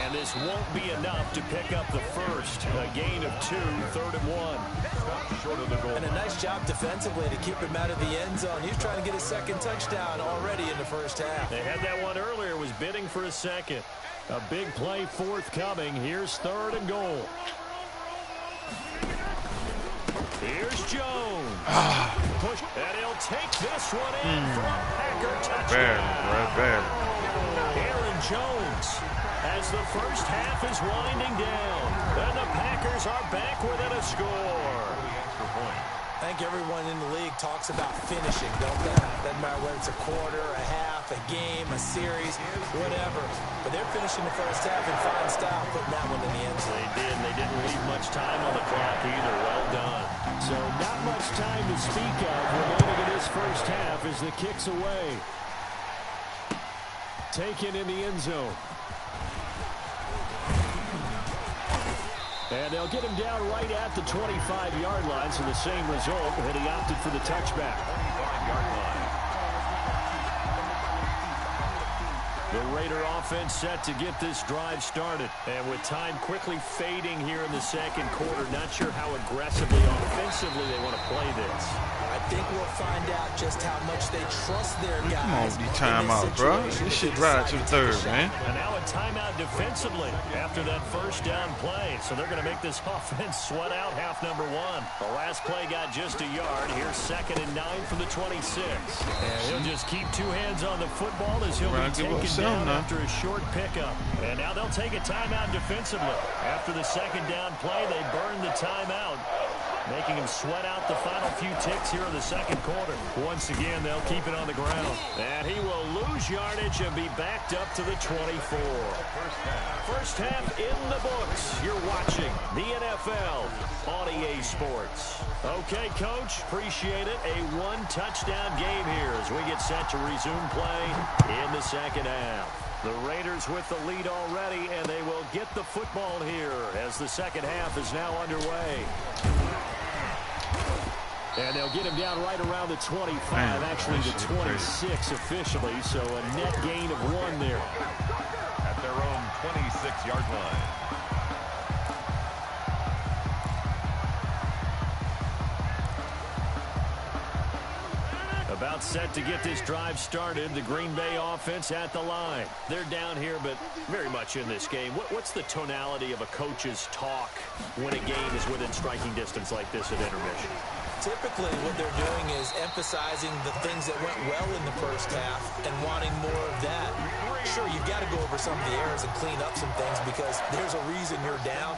And this won't be enough to pick up the first. A gain of 2, 3rd and 1. Stopped short of the goal. And a nice job defensively to keep him out of the end zone. He's trying to get his 2nd touchdown already in the first half. They had that one earlier, was bidding for a 2nd. A big play forthcoming. Here's 3rd and goal. Here's Jones. Push, and he'll take this one in for a Packer touchdown. Bad. Aaron Jones as the first half is winding down. And the Packers are back within a score. I think everyone in the league talks about finishing, don't they? Doesn't matter whether it's a quarter, a half, a game, a series, whatever. But they're finishing the first half in fine style, putting that one in the end zone. They did. They didn't leave much time on the clock either. Well done. So not much time to speak of remaining in this first half as the kick's away. Taken in the end zone. And they'll get him down right at the 25-yard line, so the same result, and he opted for the touchback. 25-yard line. The Raider offense set to get this drive started. And with time quickly fading here in the 2nd quarter, not sure how aggressively, offensively they want to play this. I think we'll find out just how much they trust their guys. Come on with these timeouts, bro. This shit right to the 3rd, man. And now a timeout defensively after that first down play. So they're going to make this offense sweat out half number 1. The last play got just a yard. Here's 2nd and 9 from the 26. And he'll just keep 2 hands on the football as he'll be taken down after a short pickup. And now they'll take a timeout defensively. After the 2nd down play, they burn the timeout, making him sweat out the final few ticks here in the 2nd quarter. Once again, they'll keep it on the ground. And he will lose yardage and be backed up to the 24. First half in the books. You're watching the NFL on EA Sports. Okay, Coach, appreciate it. A 1-touchdown game here as we get set to resume play in the 2nd half. The Raiders with the lead already, and they will get the football here as the 2nd half is now underway. And they'll get him down right around the 25, actually the 26 officially, so a net gain of 1 there. At their own 26-yard line. About timeout set to get this drive started. The Green Bay offense at the line. They're down here, but very much in this game. What's the tonality of a coach's talk when a game is within striking distance like this at intermission? Typically, what they're doing is emphasizing the things that went well in the first half and wanting more of that. Sure, you've got to go over some of the errors and clean up some things because there's a reason you're down.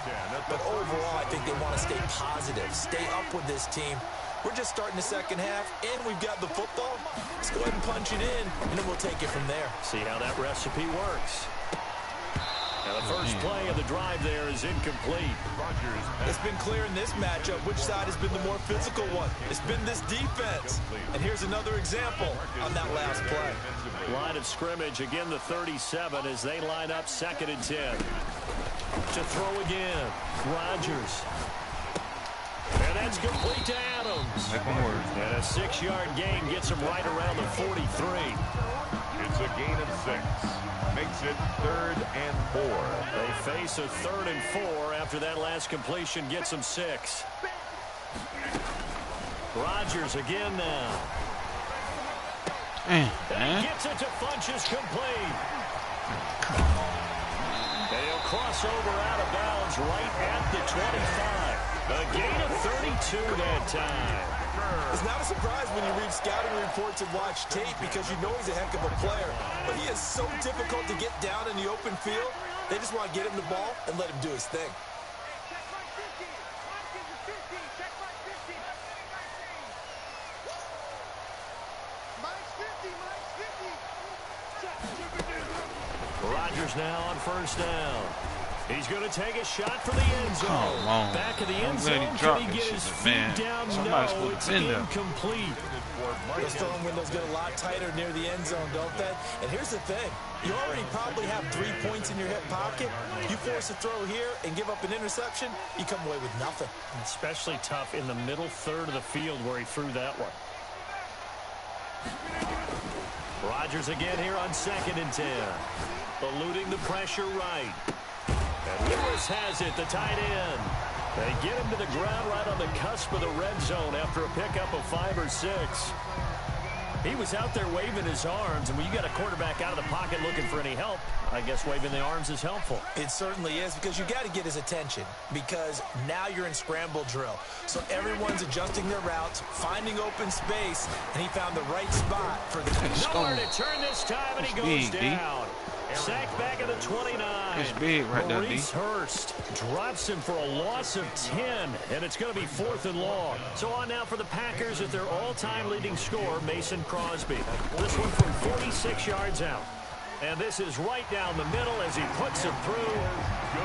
But overall, I think they want to stay positive, stay up with this team. We're just starting the second half, and we've got the football. Let's go ahead and punch it in, and then we'll take it from there. See how that recipe works. Now the first play of the drive there is incomplete. It's been clear in this matchup which side has been the more physical one. It's been this defense. And here's another example on that last play. Line of scrimmage, again the 37 as they line up 2nd and 10. To throw again, Rodgers. And that's complete to Adams. And a 6-yard gain gets him right around the 43. It's a gain of 6. Makes it 3rd and 4. They face a 3rd and 4 after that last completion gets them 6. Rodgers again now. And he gets it to Funchess complete. They'll cross over out of bounds right at the 25. A gain of 32 that time. It's not a surprise when you read scouting reports and watch tape because you know he's a heck of a player. But he is so difficult to get down in the open field. They just want to get him the ball and let him do his thing. Rodgers now on 1st down. He's going to take a shot for the end zone. Back of the end zone. Can he get his feet down? No, it's incomplete. Those throwing windows get a lot tighter near the end zone, don't they? And here's the thing. You already probably have 3 points in your hip pocket. You force a throw here and give up an interception, you come away with nothing. Especially tough in the middle third of the field where he threw that one. Rodgers again here on 2nd and 10. Eluding the pressure right. And Lewis has it, the tight end. They get him to the ground right on the cusp of the red zone after a pickup of 5 or 6. He was out there waving his arms, and when you got a quarterback out of the pocket looking for any help, I guess waving the arms is helpful. It certainly is because you got to get his attention because now you're in scramble drill. So everyone's adjusting their routes, finding open space, and he found the right spot for the nowhere to turn this time, and he goes down. Sacked back at the 29. It's big right there, Maurice Hurst drops him for a loss of 10, and it's going to be 4th and long. So on now for the Packers at their all-time leading scorer, Mason Crosby. This one from 46 yards out. And this is right down the middle as he puts it through.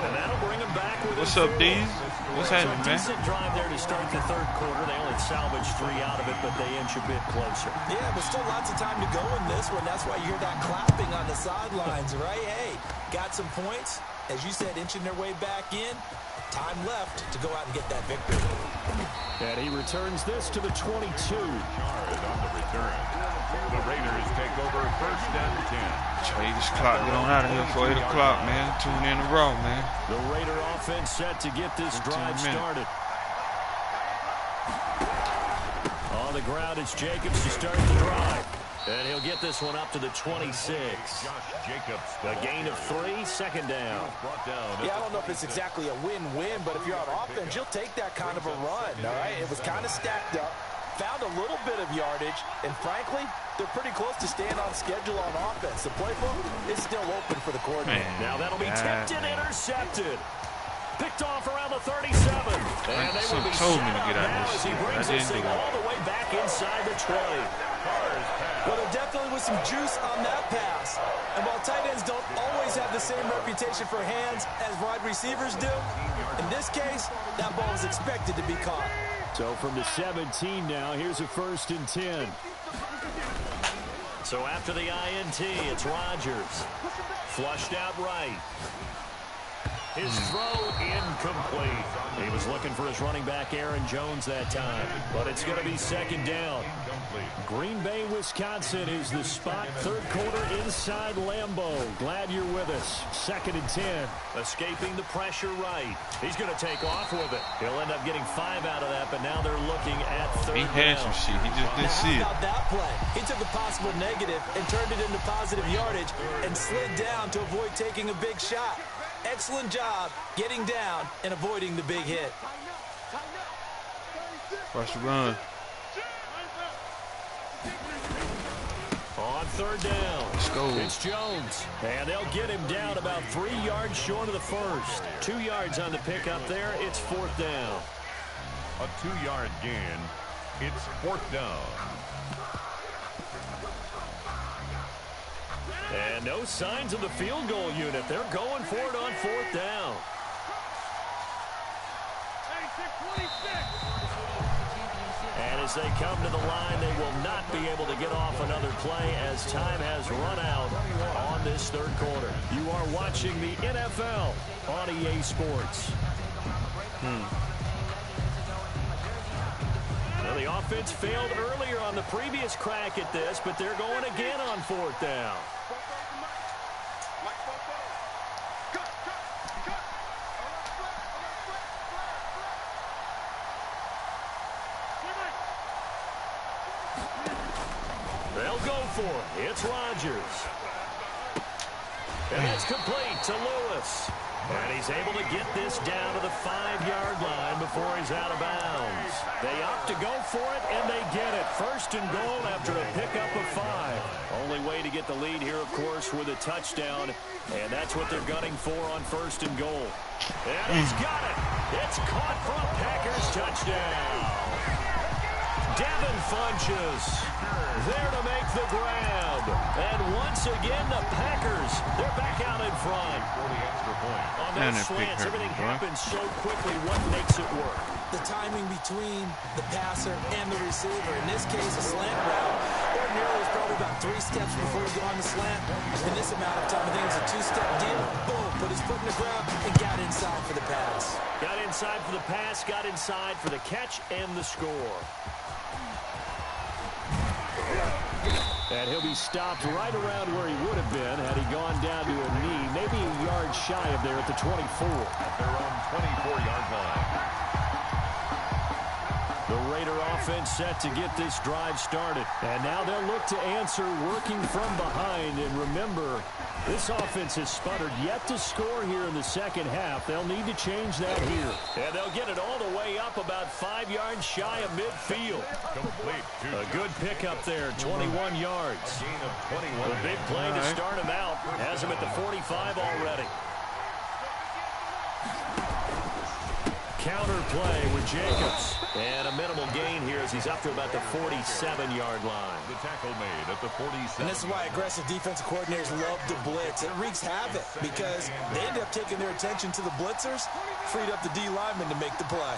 And that'll bring him back with What's up, D's? What's happening, man? Decent drive there to start the 3rd quarter. They only salvaged 3 out of it, but they inch a bit closer. Yeah, but still lots of time to go in this one. That's why you hear that clapping on the sidelines, right? Hey, got some points. As you said, inching their way back in. Time left to go out and get that victory. And he returns this to the 22. Yard on the return. The Raiders take over 1st and 10. Trade this clock. Get on out of here for 8 o'clock, man. Tune in a row, man. The Raider offense set to get this drive started. On the ground, it's Jacobs to start the drive. And he'll get this one up to the 26. A gain of 3, 2nd down. Yeah, I don't know if it's exactly a win-win, but if you're on offense, you'll take that kind of a run, all right? It was kind of stacked up, found a little bit of yardage, and frankly, they're pretty close to staying on schedule on offense. The playbook is still open for the coordinator. Now that'll be tipped and intercepted. Picked off around the 37. And they will be told me to get out now of as he this. brings I this didn't thing do it. all the way back inside the 20. Well, there definitely was some juice on that pass. And while tight ends don't always have the same reputation for hands as wide receivers do, in this case, that ball was expected to be caught. So from the 17 now, here's a 1st and 10. So after the INT, it's Rodgers. Flushed out right. His throw incomplete. He was looking for his running back, Aaron Jones, that time. But it's going to be 2nd down. complete. Green Bay, Wisconsin is the spot. Third quarter inside Lambeau. Glad you're with us. 2nd and 10. Escaping the pressure right. He's going to take off with it. He'll end up getting 5 out of that, but now they're looking at 3rd He had some shit. He just didn't see it. How about that play? He took a possible negative and turned it into positive yardage and slid down to avoid taking a big shot. Excellent job getting down and avoiding the big hit. Watch the run. On 3rd down. Let's go. It's Jones. And they'll get him down about 3 yards short of the first. 2 yards on the pickup there. It's 4th down. A 2-yard gain. It's 4th down. And no signs of the field goal unit. They're going for it on 4th down. And as they come to the line, they will not be able to get off another play as time has run out on this 3rd quarter. You are watching the NFL on EA Sports. Well, the offense failed earlier on the previous crack at this, but they're going again on 4th down. They'll go for it. It's Rodgers. And it's complete to Lewis. And he's able to get this down to the 5-yard line before he's out of bounds. They opt to go for it, and they get it. 1st and goal after a pickup of 5. Only way to get the lead here, of course, with a touchdown. And that's what they're gunning for on 1st and goal. And he's got it. It's caught for a Packers touchdown. Devin Funches there to make the grab. And once again, the Packers, they're back out in front. On those slants, everything happens so quickly. What makes it work? The timing between the passer and the receiver. In this case, a slant route. Ordinarily, it's probably about 3 steps before you go on the slant. In this amount of time, I think it's a 2-step deal. Boom, put his foot in the ground and got inside for the pass. Got inside for the pass, got inside for the catch and the score. And he'll be stopped right around where he would have been had he gone down to a knee, maybe a yard shy of there at the 24. At their own 24-yard line. The Raider offense set to get this drive started. And now they'll look to answer working from behind. And remember, this offense has sputtered yet to score here in the 2nd half. They'll need to change that here. And they'll get it all the way up about 5 yards shy of midfield. Complete. A good pickup there, 21 yards. A gain of 21. A big play to start him out. Has him at the 45 already. Counter play with Jacobs. And a minimal gain here as he's up to about the 47-yard line. The tackle made at the 47. And this is why aggressive defensive coordinators love to blitz. It wreaks havoc because they end up taking their attention to the blitzers, freed up the D lineman to make the play.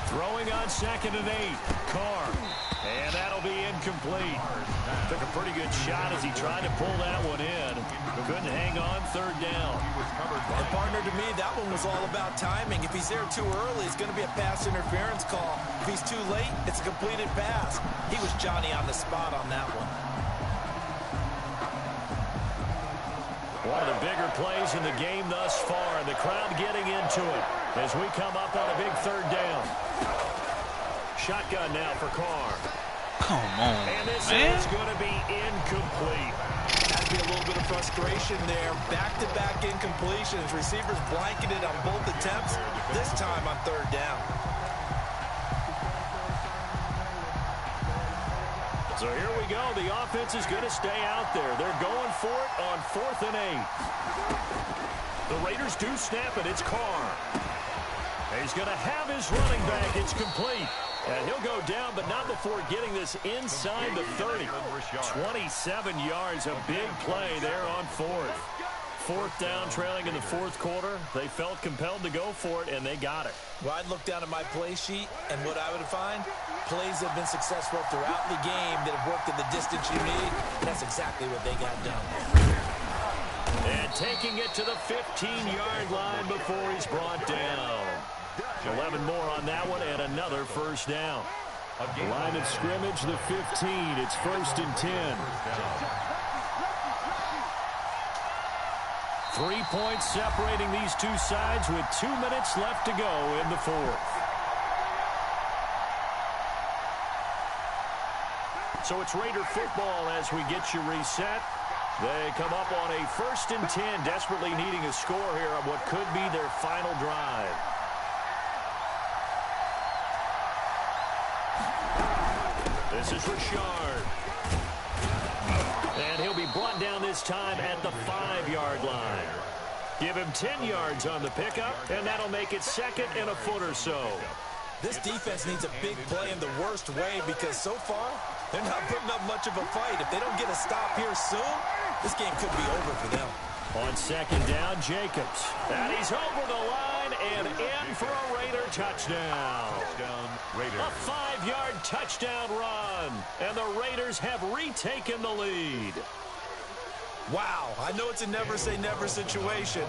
Throwing on 2nd and 8. Carr. And that'll be incomplete. Took a pretty good shot as he tried to pull that one in. Couldn't hang on 3rd down. And partner, to me, that one was all about timing. If he's there too early, it's going to be a pass interference call. If he's too late, it's a completed pass. He was Johnny on the spot on that one. One of the bigger plays in the game thus far, and the crowd getting into it as we come up on a big 3rd down. Shotgun now for Carr. Come on, and this man. is going to be incomplete. That'd be a little bit of frustration there. Back-to-back incompletions. Receivers blanketed on both attempts, this time on 3rd down. So here we go. The offense is going to stay out there. They're going for it on 4th and 8. The Raiders do snap it. It's Carr. He's going to have his running back. It's complete. And he'll go down, but not before getting this inside the 30. 27 yards, a big play there on 4th. 4th down, trailing in the 4th quarter. They felt compelled to go for it, and they got it. Well, I'd look down at my play sheet, and what I would find, plays have been successful throughout the game that have worked in the distance you need. And that's exactly what they got done. And taking it to the 15-yard line before he's brought down. 11 more on that one and another 1st down. Line of scrimmage, the 15. It's 1st and 10. 3 points separating these two sides with 2 minutes left to go in the fourth. So it's Raider football as we get you reset. They come up on a 1st and 10, desperately needing a score here on what could be their final drive. This is Richard. And he'll be brought down this time at the 5-yard line. Give him 10 yards on the pickup, and that'll make it 2nd and a foot or so. This defense needs a big play in the worst way because so far, they're not putting up much of a fight. If they don't get a stop here soon, this game could be over for them. On 2nd down, Jacobs. And he's over the line and in for a Raider touchdown. A 5-yard touchdown run. And the Raiders have retaken the lead. Wow, I know it's a never-say-never situation,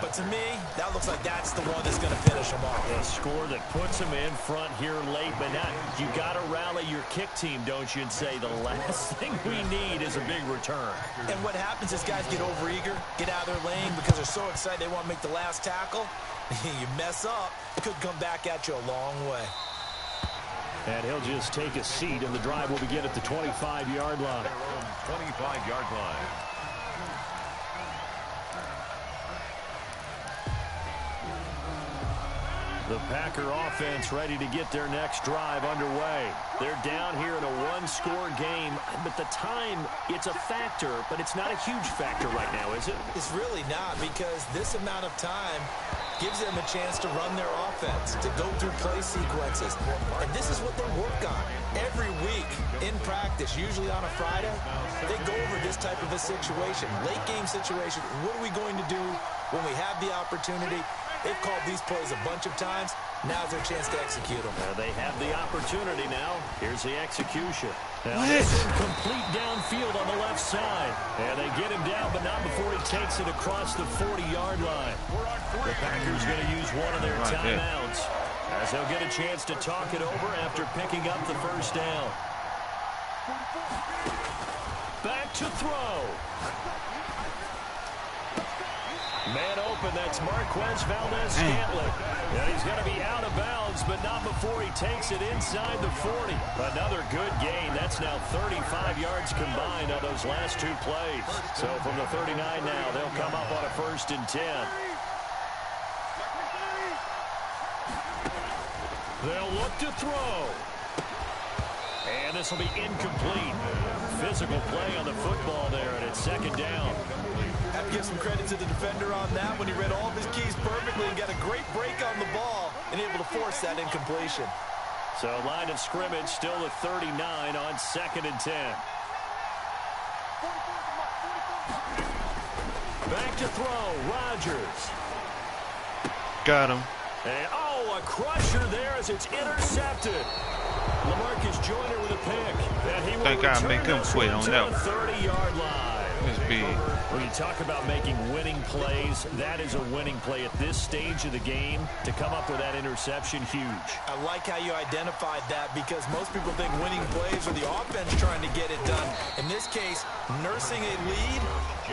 but to me, that looks like that's the one that's going to finish them off. A score that puts them in front here late, but now you got to rally your kick team, don't you, and say the last thing we need is a big return. And what happens is guys get overeager, get out of their lane because they're so excited they want to make the last tackle. You mess up, it could come back at you a long way. And he'll just take a seat, and the drive will begin at the 25-yard line. 25-yard line. The Packer offense ready to get their next drive underway. They're down here in a one-score game, but the time, it's a factor, but it's not a huge factor right now, is it? It's really not, because this amount of time gives them a chance to run their offense, to go through play sequences. And this is what they work on every week in practice, usually on a Friday. They go over this type of a situation, late game situation. What are we going to do when we have the opportunity? They've called these plays a bunch of times. Now's their chance to execute them. They have the opportunity now. Here's the execution. Now this is complete downfield on the left side. And they get him down, but not before he takes it across the 40-yard line. The Packers going to use one of their timeouts as they'll get a chance to talk it over after picking up the first down. Back to throw. Man open, that's Marquez Valdez-Scantling. And he's going to be out of bounds, but not before he takes it inside the 40. Another good gain. That's now 35 yards combined on those last two plays. So from the 39 now, they'll come up on a 1st and 10. They'll look to throw. And this will be incomplete. Physical play on the football there, and it's 2nd down. I have to give some credit to the defender on that when he read all of his keys perfectly and got a great break on the ball and able to force that incompletion. So line of scrimmage still at 39 on 2nd and 10. Back to throw, Rodgers. Got him. And, a crusher there as it's intercepted. LaMarcus Joyner with a pick. And he will think I'll make him quit on that one. 30-yard line. That's big. When you talk about making winning plays, that is a winning play at this stage of the game. To come up with that interception, huge. I like how you identified that because most people think winning plays are the offense trying to get it done. In this case, nursing a lead,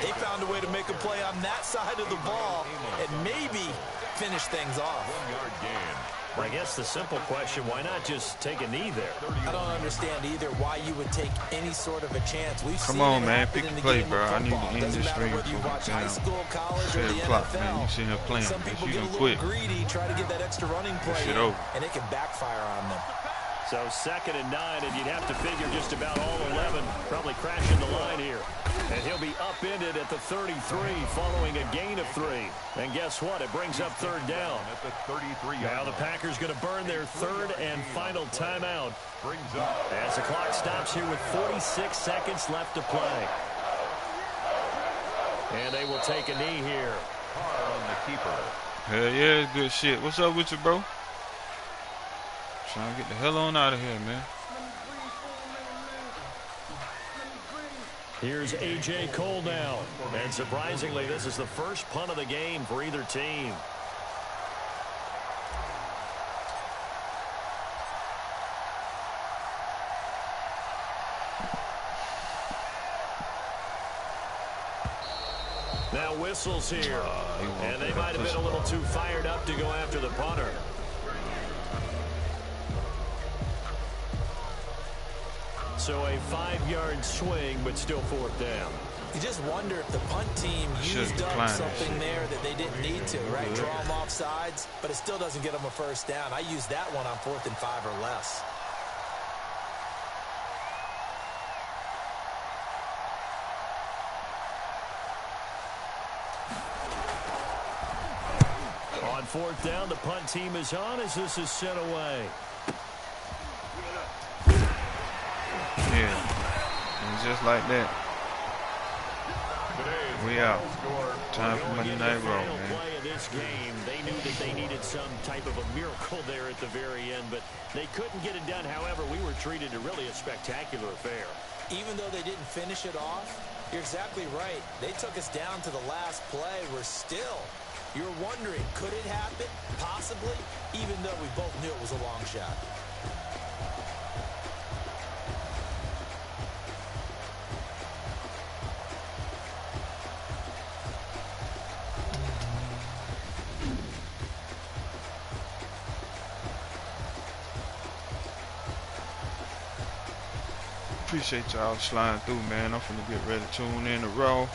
they found a way to make a play on that side of the ball and maybe finish things off. 1-yard gain. I guess the simple question, why not just take a knee there? I don't understand either why you would take any sort of a chance. Come on, man. Pick a play, bro. I need to end this stream for high school, college, or the clock, NFL. man. You see her playing. Some people She get a gonna little quit. greedy, try to get that extra running play, over. and it can backfire on them. So 2nd and 9, and you'd have to figure just about all 11 probably crashing the line here. And he'll be upended at the 33 following a gain of 3. And guess what? It brings up 3rd down. At the 33-yard Now the Packers going to burn their 3rd and final timeout. brings up. As the clock stops here with 46 seconds left to play. And they will take a knee here. Carr on the keeper. Hell yeah, it's good shit. What's up with you, bro? Trying to get the hell on out of here, man. Here's A.J. Cole now. And surprisingly, this is the first punt of the game for either team. Now whistles here. And they might have been a little too fired up to go after the punter. So a 5-yard swing, but still 4th down. You just wonder if the punt team used up something there that they didn't need to, right? Draw them off sides, but it still doesn't get them a 1st down. I used that one on 4th and 5 or less. On 4th down, the punt team is on as this is sent away. Yeah, and just like that. We out. Time for Monday Night Raw, man. Play of this game, they knew that they needed some type of a miracle there at the very end, but they couldn't get it done. However, we were treated to really a spectacular affair. Even though they didn't finish it off, you're exactly right. They took us down to the last play. You're wondering, could it happen? Possibly, even though we both knew it was a long shot. Appreciate y'all sliding through, man. I'm finna get ready to tune in to Raw.